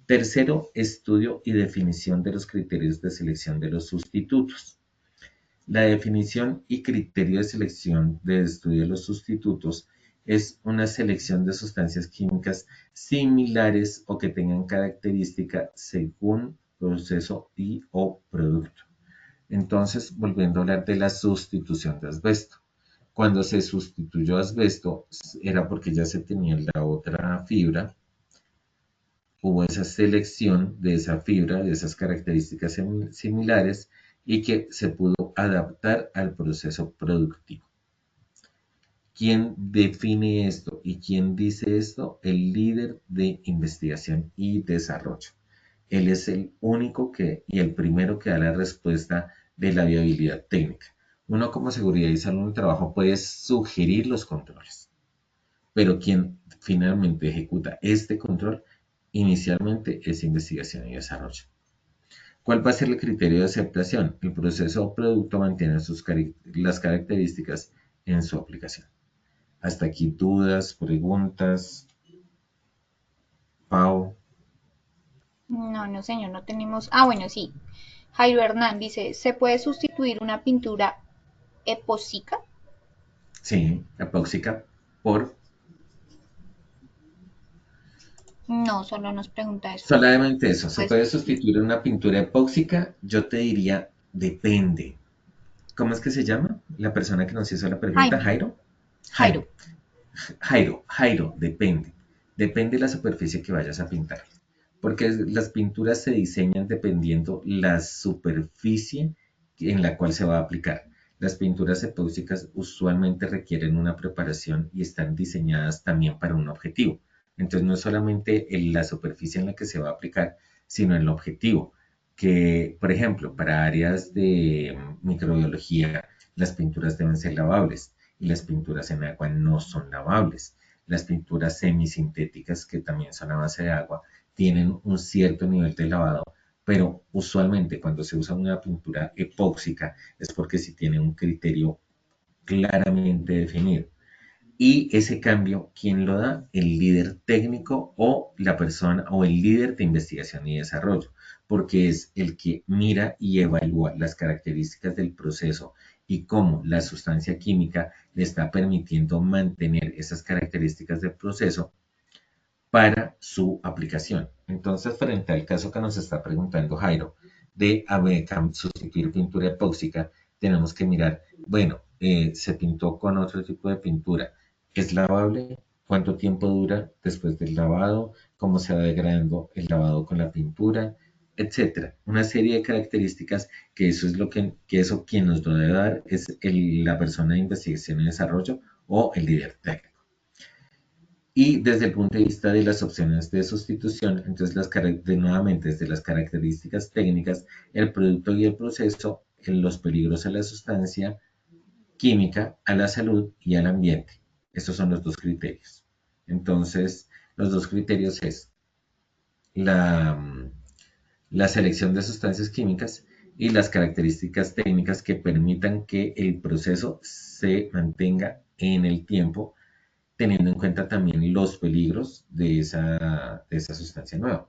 Tercero, estudio y definición de los criterios de selección de los sustitutos. La definición y criterio de selección de estudio de los sustitutos es una selección de sustancias químicas similares o que tengan característica según proceso y o producto. Entonces, volviendo a hablar de la sustitución de asbesto. Cuando se sustituyó asbesto era porque ya se tenía la otra fibra, hubo esa selección de esa fibra, de esas características similares y que se pudo adaptar al proceso productivo. ¿Quién define esto y quién dice esto? El líder de investigación y desarrollo. Él es el único y el primero que da la respuesta de la viabilidad técnica. Uno como seguridad y salud en el trabajo puede sugerir los controles, pero quien finalmente ejecuta este control inicialmente es investigación y desarrollo. ¿Cuál va a ser el criterio de aceptación? El proceso o producto mantiene las características en su aplicación. Hasta aquí dudas, preguntas. Pau. No, señor, no tenemos. Ah, bueno, sí. Jairo Hernán dice, ¿se puede sustituir una pintura epóxica? Sí, epóxica por. No, solo nos pregunta eso. Solamente eso. ¿Se Pues, puede sustituir una pintura epóxica? Yo te diría, depende. ¿Cómo es que se llama la persona que nos hizo la pregunta? Jaime, ¿Jairo? Jairo. Jairo. Jairo, depende. Depende de la superficie que vayas a pintar. Porque las pinturas se diseñan dependiendo la superficie en la cual se va a aplicar. Las pinturas epóxicas usualmente requieren una preparación y están diseñadas también para un objetivo. Entonces no es solamente en la superficie en la que se va a aplicar, sino en el objetivo. Que, por ejemplo, para áreas de microbiología, las pinturas deben ser lavables y las pinturas en agua no son lavables. Las pinturas semisintéticas, que también son a base de agua, tienen un cierto nivel de lavado, pero usualmente cuando se usa una pintura epóxica es porque sí tiene un criterio claramente definido. Y ese cambio, ¿quién lo da? El líder técnico o la persona o el líder de investigación y desarrollo, porque es el que mira y evalúa las características del proceso y cómo la sustancia química le está permitiendo mantener esas características del proceso para su aplicación. Entonces, frente al caso que nos está preguntando Jairo de sustituir pintura epóxica, tenemos que mirar, bueno, se pintó con otro tipo de pintura, ¿es lavable? ¿Cuánto tiempo dura después del lavado? ¿Cómo se va degradando el lavado con la pintura? Etcétera. Una serie de características que eso es lo que eso quien nos lo debe dar es la persona de investigación y desarrollo o el líder técnico. Y desde el punto de vista de las opciones de sustitución, entonces nuevamente desde las características técnicas, el producto y el proceso, los peligros a la sustancia química, a la salud y al ambiente. Estos son los dos criterios. Entonces, los dos criterios es la, la selección de sustancias químicas y las características técnicas que permitan que el proceso se mantenga en el tiempo teniendo en cuenta también los peligros de esa sustancia nueva.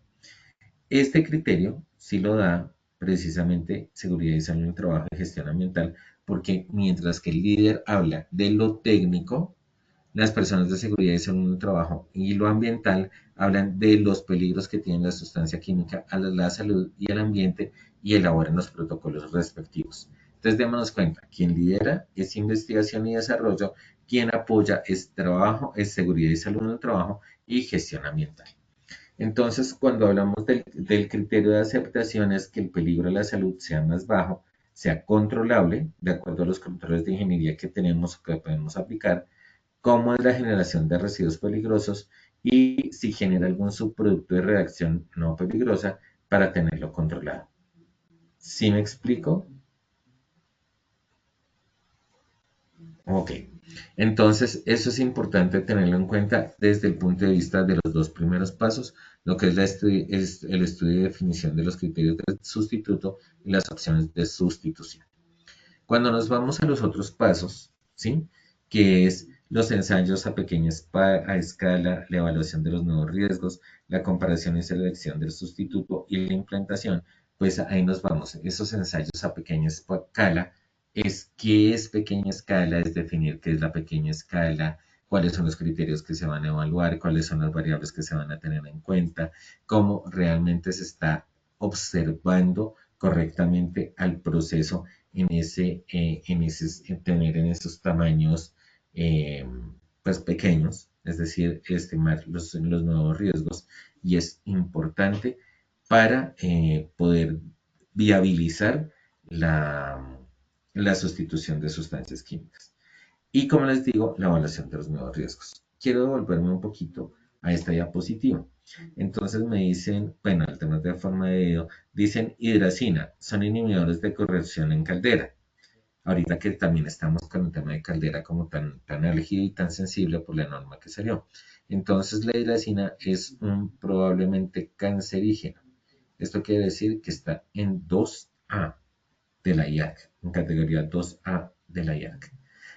Este criterio sí lo da precisamente seguridad y salud en el trabajo y gestión ambiental, porque mientras que el líder habla de lo técnico, las personas de seguridad y salud en el trabajo y lo ambiental hablan de los peligros que tiene la sustancia química a la salud y al ambiente y elaboran los protocolos respectivos. Entonces, démonos cuenta, quien lidera es investigación y desarrollo, quien apoya es trabajo, es seguridad y salud en el trabajo y gestión ambiental. Entonces, cuando hablamos del criterio de aceptación es que el peligro a la salud sea más bajo, sea controlable, de acuerdo a los controles de ingeniería que tenemos o que podemos aplicar, cómo es la generación de residuos peligrosos y si genera algún subproducto de reacción no peligrosa para tenerlo controlado. ¿Sí me explico? Ok. Entonces, eso es importante tenerlo en cuenta desde el punto de vista de los dos primeros pasos, lo que es el estudio y definición de los criterios de sustituto y las opciones de sustitución. Cuando nos vamos a los otros pasos, ¿sí? Que es los ensayos a pequeña escala, la evaluación de los nuevos riesgos, la comparación y selección del sustituto y la implantación, pues ahí nos vamos. Esos ensayos a pequeña escala es qué es pequeña escala, es definir qué es la pequeña escala, cuáles son los criterios que se van a evaluar, cuáles son las variables que se van a tener en cuenta, cómo realmente se está observando correctamente al proceso tener en esos tamaños eh, pues pequeños, es decir, estimar los nuevos riesgos, y es importante para poder viabilizar la sustitución de sustancias químicas. Y como les digo, la evaluación de los nuevos riesgos. Quiero devolverme un poquito a esta diapositiva. Entonces me dicen, bueno, el tema de forma de video, dicen hidracina, son inhibidores de corrosión en caldera. Ahorita que también estamos con el tema de caldera como tan álgido y tan sensible por la norma que salió. Entonces la hidracina es un probablemente cancerígeno. Esto quiere decir que está en 2A de la IAC, en categoría 2A de la IAC.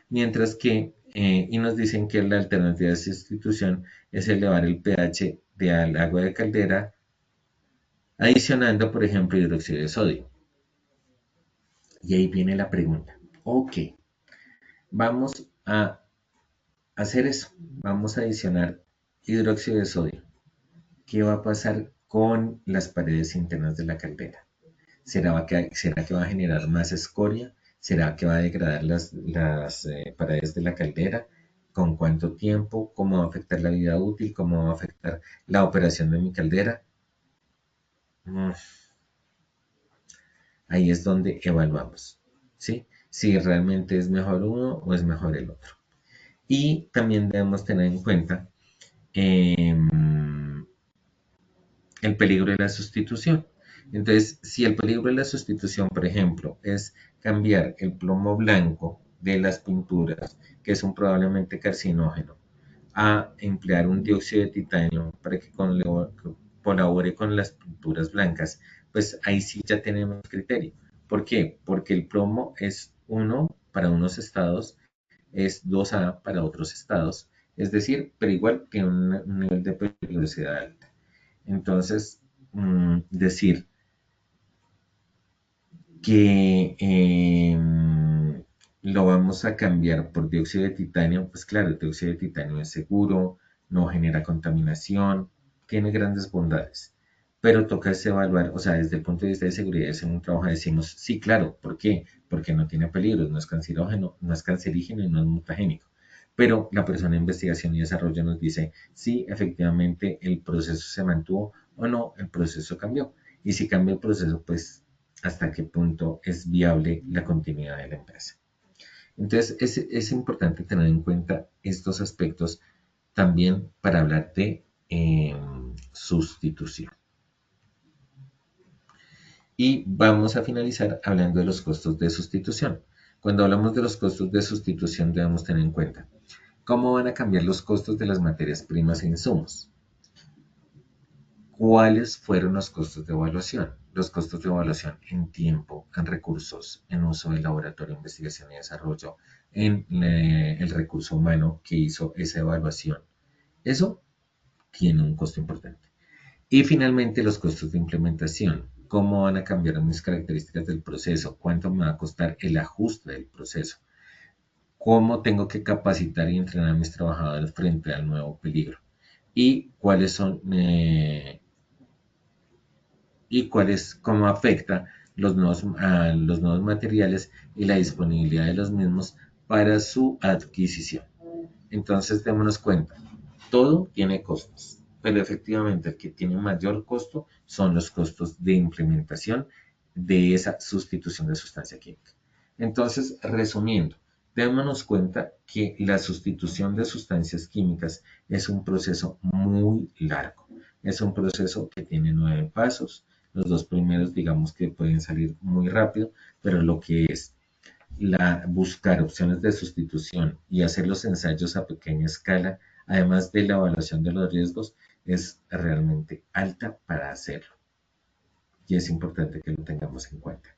Mientras que, y nos dicen que la alternativa de sustitución es elevar el pH del agua de caldera adicionando, por ejemplo, hidróxido de sodio. Y ahí viene la pregunta. Ok, vamos a hacer eso. Vamos a adicionar hidróxido de sodio. ¿Qué va a pasar con las paredes internas de la caldera? ¿Será que va a generar más escoria? ¿Será que va a degradar las paredes de la caldera? ¿Con cuánto tiempo? ¿Cómo va a afectar la vida útil? ¿Cómo va a afectar la operación de mi caldera? Ahí es donde evaluamos, ¿sí? Si realmente es mejor uno o es mejor el otro. Y también debemos tener en cuenta el peligro de la sustitución. Entonces, si el peligro de la sustitución, por ejemplo, es cambiar el plomo blanco de las pinturas, que es un probablemente carcinógeno, a emplear un dióxido de titanio para que colabore con las pinturas blancas, pues ahí sí ya tenemos criterio. ¿Por qué? Porque el plomo es 1 para unos estados, es 2A para otros estados, es decir, pero igual tiene un nivel de peligrosidad alta. Entonces, decir que lo vamos a cambiar por dióxido de titanio, pues claro, el dióxido de titanio es seguro, no genera contaminación, tiene grandes bondades, pero toca evaluar, o sea, desde el punto de vista de seguridad, es en un trabajo decimos, sí, claro, ¿por qué? Porque no tiene peligros, no es cancerígeno, no es cancerígeno y no es mutagénico. Pero la persona de investigación y desarrollo nos dice, sí, efectivamente el proceso se mantuvo o no, el proceso cambió. Y si cambia el proceso, pues hasta qué punto es viable la continuidad de la empresa. Entonces, es importante tener en cuenta estos aspectos también para hablar de sustitución. Y vamos a finalizar hablando de los costos de sustitución. Cuando hablamos de los costos de sustitución debemos tener en cuenta cómo van a cambiar los costos de las materias primas e insumos. ¿Cuáles fueron los costos de evaluación? Los costos de evaluación en tiempo, en recursos, en uso del laboratorio de investigación y desarrollo, en el recurso humano que hizo esa evaluación. Eso tiene un costo importante. Y finalmente los costos de implementación. ¿Cómo van a cambiar mis características del proceso? ¿Cuánto me va a costar el ajuste del proceso? ¿Cómo tengo que capacitar y entrenar a mis trabajadores frente al nuevo peligro? Y cuáles son cómo afecta a los nuevos materiales y la disponibilidad de los mismos para su adquisición. Entonces, démonos cuenta, todo tiene costos, pero efectivamente el que tiene mayor costo son los costos de implementación de esa sustitución de sustancia química. Entonces, resumiendo, démonos cuenta que la sustitución de sustancias químicas es un proceso muy largo. Es un proceso que tiene 9 pasos. Los dos primeros, digamos que pueden salir muy rápido, pero lo que es buscar opciones de sustitución y hacer los ensayos a pequeña escala, además de la evaluación de los riesgos, es realmente alta para hacerlo. Y es importante que lo tengamos en cuenta.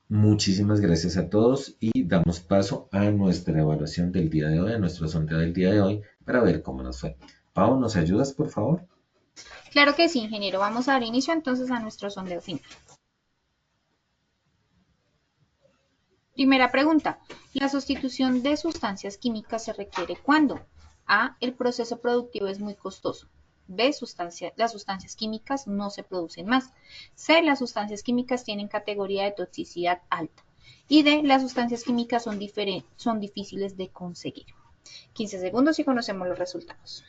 Muchísimas gracias a todos y damos paso a nuestra evaluación del día de hoy, a nuestro sondeo del día de hoy, para ver cómo nos fue. Pau, ¿nos ayudas, por favor? Claro que sí, ingeniero. Vamos a dar inicio entonces a nuestro sondeo final. Primera pregunta. La sustitución de sustancias químicas se requiere cuando A. El proceso productivo es muy costoso. B. Las sustancias químicas no se producen más. C. Las sustancias químicas tienen categoría de toxicidad alta. Y D. Las sustancias químicas son difíciles de conseguir. 15 segundos y conocemos los resultados.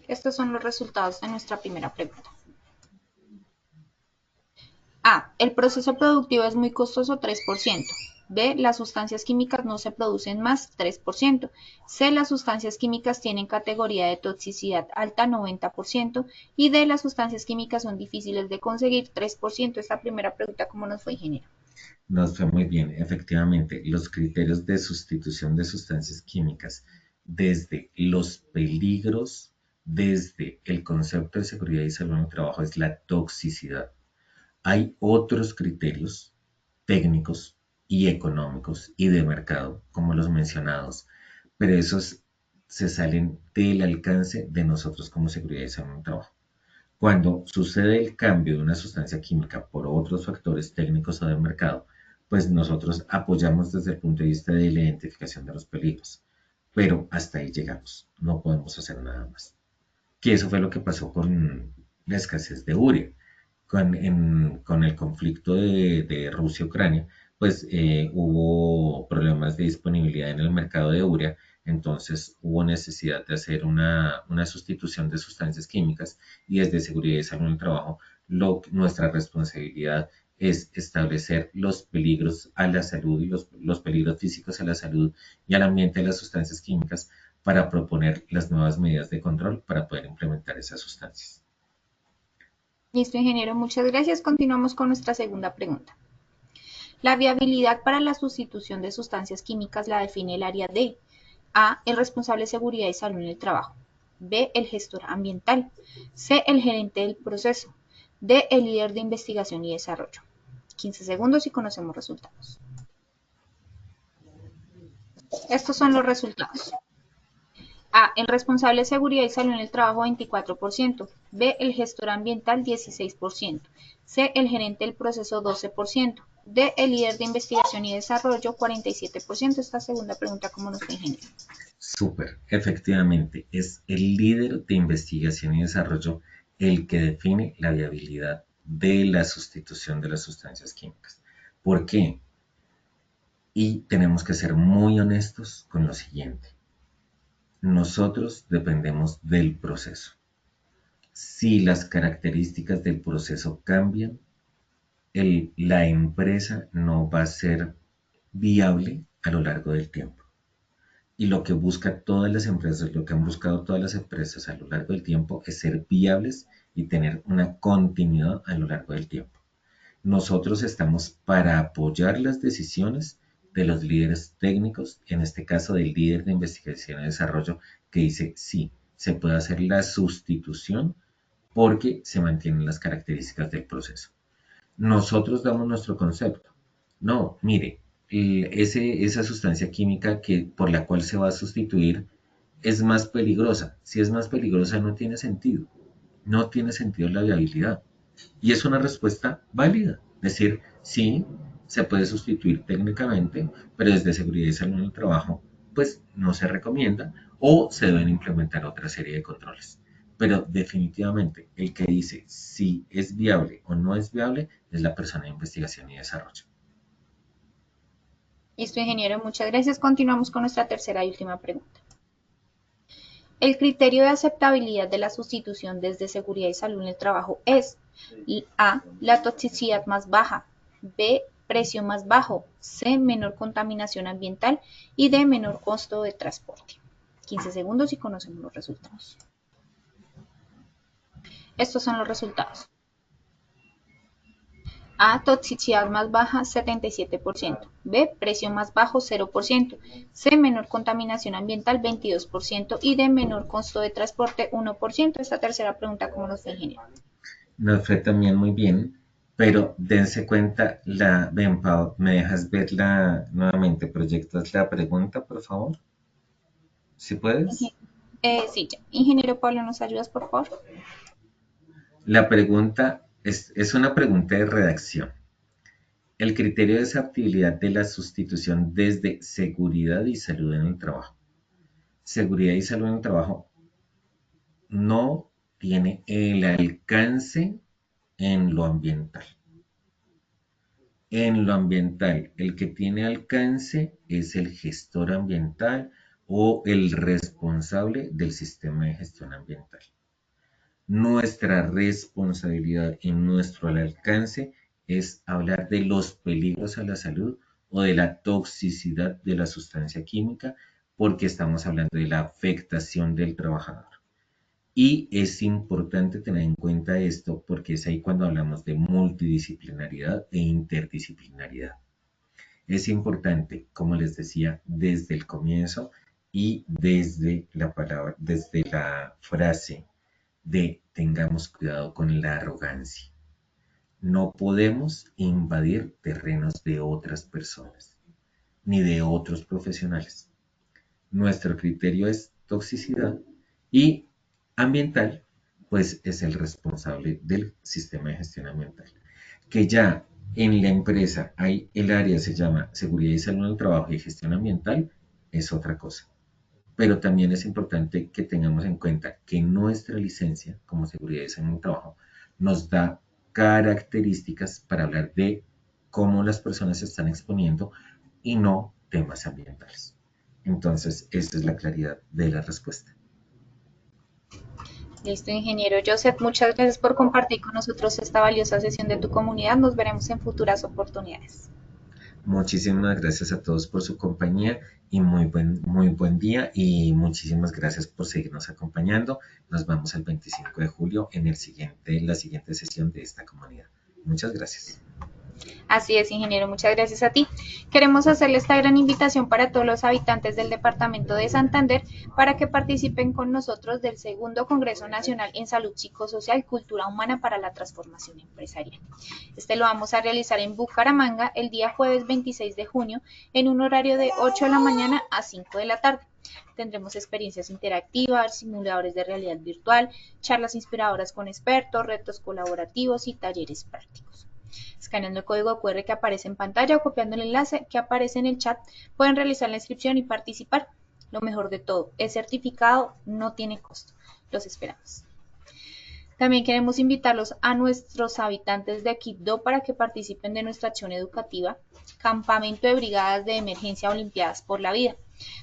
Estos son los resultados de nuestra primera pregunta. A. El proceso productivo es muy costoso, 3%. B. Las sustancias químicas no se producen más, 3%. C. Las sustancias químicas tienen categoría de toxicidad alta, 90%. Y D. Las sustancias químicas son difíciles de conseguir, 3%. Esta primera pregunta, ¿cómo nos fue, ingeniero? Nos fue muy bien. Efectivamente, los criterios de sustitución de sustancias químicas, desde los peligros, desde el concepto de seguridad y salud en el trabajo, es la toxicidad. Hay otros criterios técnicos y económicos y de mercado, como los mencionados, pero esos se salen del alcance de nosotros como seguridad y salud en el trabajo. Cuando sucede el cambio de una sustancia química por otros factores técnicos o de mercado, pues nosotros apoyamos desde el punto de vista de la identificación de los peligros, pero hasta ahí llegamos, no podemos hacer nada más. Que eso fue lo que pasó con la escasez de urea con el conflicto de Rusia-Ucrania, pues hubo problemas de disponibilidad en el mercado de urea, entonces hubo necesidad de hacer una sustitución de sustancias químicas y desde Seguridad y Salud en el Trabajo, nuestra responsabilidad es establecer los peligros a la salud y los peligros físicos a la salud y al ambiente de las sustancias químicas para proponer las nuevas medidas de control para poder implementar esas sustancias. Listo, ingeniero, muchas gracias. Continuamos con nuestra segunda pregunta. La viabilidad para la sustitución de sustancias químicas la define el área de A. El responsable de seguridad y salud en el trabajo. B. El gestor ambiental. C. El gerente del proceso. D. El líder de investigación y desarrollo. 15 segundos y conocemos resultados. Estos son los resultados. A. El responsable de seguridad y salud en el trabajo, 24%. B. El gestor ambiental, 16%. C. El gerente del proceso, 12%. D. El líder de investigación y desarrollo, 47%. Esta segunda pregunta, ¿cómo nos fue, ingeniero? Súper, efectivamente, es el líder de investigación y desarrollo el que define la viabilidad de la sustitución de las sustancias químicas. ¿Por qué? Y tenemos que ser muy honestos con lo siguiente. Nosotros dependemos del proceso. Si las características del proceso cambian, la empresa no va a ser viable a lo largo del tiempo. Y lo que busca todas las empresas, lo que han buscado todas las empresas a lo largo del tiempo es ser viables y tener una continuidad a lo largo del tiempo. Nosotros estamos para apoyar las decisiones de los líderes técnicos, en este caso del líder de investigación y desarrollo, que dice sí, se puede hacer la sustitución porque se mantienen las características del proceso. Nosotros damos nuestro concepto. No, mire, esa sustancia química por la cual se va a sustituir es más peligrosa. Si es más peligrosa no tiene sentido. No tiene sentido la viabilidad. Y es una respuesta válida. Es decir, sí, se puede sustituir técnicamente, pero desde seguridad y salud en el trabajo, pues no se recomienda o se deben implementar otra serie de controles. Pero definitivamente el que dice si es viable o no es viable es la persona de investigación y desarrollo. Listo, ingeniero, muchas gracias. Continuamos con nuestra tercera y última pregunta. El criterio de aceptabilidad de la sustitución desde seguridad y salud en el trabajo es A. La toxicidad más baja. B. Precio más bajo. C. Menor contaminación ambiental. Y D. Menor costo de transporte. 15 segundos y conocemos los resultados. Estos son los resultados. A, toxicidad más baja 77%, B, precio más bajo 0%, C, menor contaminación ambiental 22% y D, menor costo de transporte 1%. Esta tercera pregunta, ¿cómo nos fue, ingeniero? Nos fue también muy bien, pero dense cuenta, ven, Pau, ¿me dejas verla nuevamente? ¿Proyectas la pregunta, por favor? ¿Si puedes? Sí, ya. Ingeniero Pablo, ¿nos ayudas, por favor? La pregunta es una pregunta de redacción. El criterio de desaptabilidad de la sustitución desde seguridad y salud en el trabajo. Seguridad y salud en el trabajo no tiene el alcance en lo ambiental. En lo ambiental, el que tiene alcance es el gestor ambiental o el responsable del sistema de gestión ambiental. Nuestra responsabilidad y nuestro alcance es hablar de los peligros a la salud o de la toxicidad de la sustancia química, porque estamos hablando de la afectación del trabajador. Y es importante tener en cuenta esto porque es ahí cuando hablamos de multidisciplinaridad e interdisciplinaridad. Es importante, como les decía, desde el comienzo y desde la palabra, desde la frase de tengamos cuidado con la arrogancia. No podemos invadir terrenos de otras personas ni de otros profesionales. Nuestro criterio es toxicidad y ambiental, pues es el responsable del sistema de gestión ambiental. Que ya en la empresa hay el área se llama seguridad y salud en el trabajo y gestión ambiental, es otra cosa. Pero también es importante que tengamos en cuenta que nuestra licencia como seguridad y salud en el trabajo nos da características para hablar de cómo las personas se están exponiendo y no temas ambientales. Entonces, esa es la claridad de la respuesta. Listo, ingeniero Joseph, muchas gracias por compartir con nosotros esta valiosa sesión de tu comunidad. Nos veremos en futuras oportunidades. Muchísimas gracias a todos por su compañía y muy buen día y muchísimas gracias por seguirnos acompañando. Nos vemos el 25 de julio en la siguiente sesión de esta comunidad. Muchas gracias. Así es, ingeniero, muchas gracias a ti. Queremos hacerle esta gran invitación para todos los habitantes del departamento de Santander para que participen con nosotros del segundo Congreso Nacional en Salud Psicosocial y Cultura Humana para la Transformación Empresarial. Este lo vamos a realizar en Bucaramanga el día jueves 26 de junio en un horario de 8 de la mañana a 5 de la tarde. Tendremos experiencias interactivas, simuladores de realidad virtual, charlas inspiradoras con expertos, retos colaborativos y talleres prácticos. Escaneando el código QR que aparece en pantalla o copiando el enlace que aparece en el chat, pueden realizar la inscripción y participar. Lo mejor de todo, es certificado, no tiene costo. Los esperamos. También queremos invitarlos a nuestros habitantes de Quibdó para que participen de nuestra acción educativa, Campamento de Brigadas de Emergencia Olimpiadas por la Vida.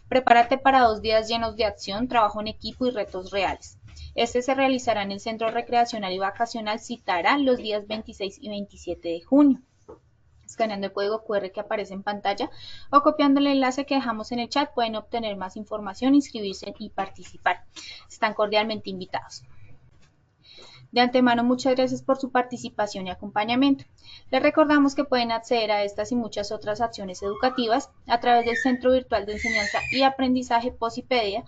Prepárate para 2 días llenos de acción, trabajo en equipo y retos reales. Este se realizará en el Centro Recreacional y Vacacional Citará los días 26 y 27 de junio. Escaneando el código QR que aparece en pantalla o copiando el enlace que dejamos en el chat pueden obtener más información, inscribirse y participar. Están cordialmente invitados. De antemano, muchas gracias por su participación y acompañamiento. Les recordamos que pueden acceder a estas y muchas otras acciones educativas a través del Centro Virtual de Enseñanza y Aprendizaje Posipedia,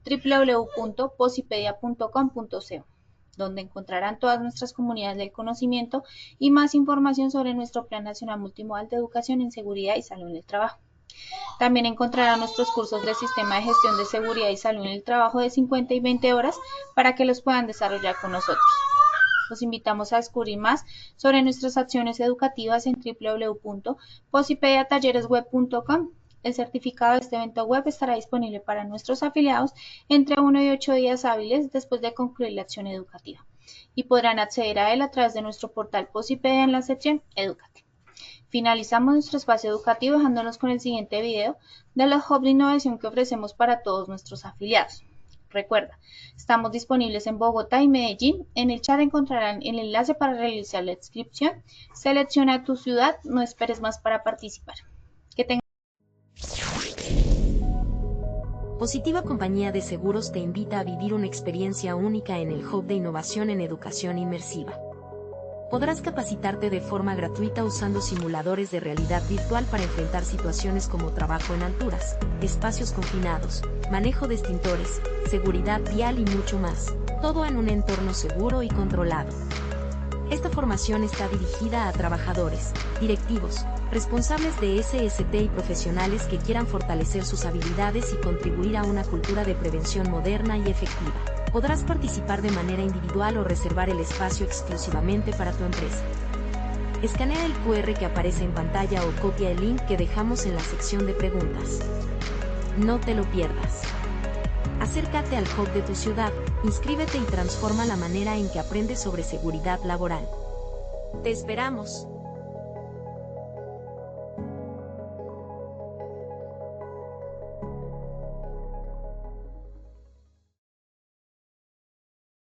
www.posipedia.com.co, donde encontrarán todas nuestras comunidades del conocimiento y más información sobre nuestro Plan Nacional Multimodal de Educación en Seguridad y Salud en el Trabajo. También encontrarán nuestros cursos del Sistema de Gestión de Seguridad y Salud en el Trabajo de 50 y 20 horas para que los puedan desarrollar con nosotros. Los invitamos a descubrir más sobre nuestras acciones educativas en www.posipediatalleresweb.com. El certificado de este evento web estará disponible para nuestros afiliados entre 1 y 8 días hábiles después de concluir la acción educativa y podrán acceder a él a través de nuestro portal Posipedia en la sección Educate. Finalizamos nuestro espacio educativo dejándonos con el siguiente video de los hubs de innovación que ofrecemos para todos nuestros afiliados. Recuerda, estamos disponibles en Bogotá y Medellín. En el chat encontrarán el enlace para realizar la inscripción. Selecciona tu ciudad, no esperes más para participar. Que tengan Positiva Compañía de Seguros te invita a vivir una experiencia única en el Hub de Innovación en Educación Inmersiva. Podrás capacitarte de forma gratuita usando simuladores de realidad virtual para enfrentar situaciones como trabajo en alturas, espacios confinados, manejo de extintores, seguridad vial y mucho más, todo en un entorno seguro y controlado. Esta formación está dirigida a trabajadores, directivos, responsables de SST y profesionales que quieran fortalecer sus habilidades y contribuir a una cultura de prevención moderna y efectiva. Podrás participar de manera individual o reservar el espacio exclusivamente para tu empresa. Escanea el QR que aparece en pantalla o copia el link que dejamos en la sección de preguntas. No te lo pierdas. Acércate al hub de tu ciudad, inscríbete y transforma la manera en que aprendes sobre seguridad laboral. ¡Te esperamos!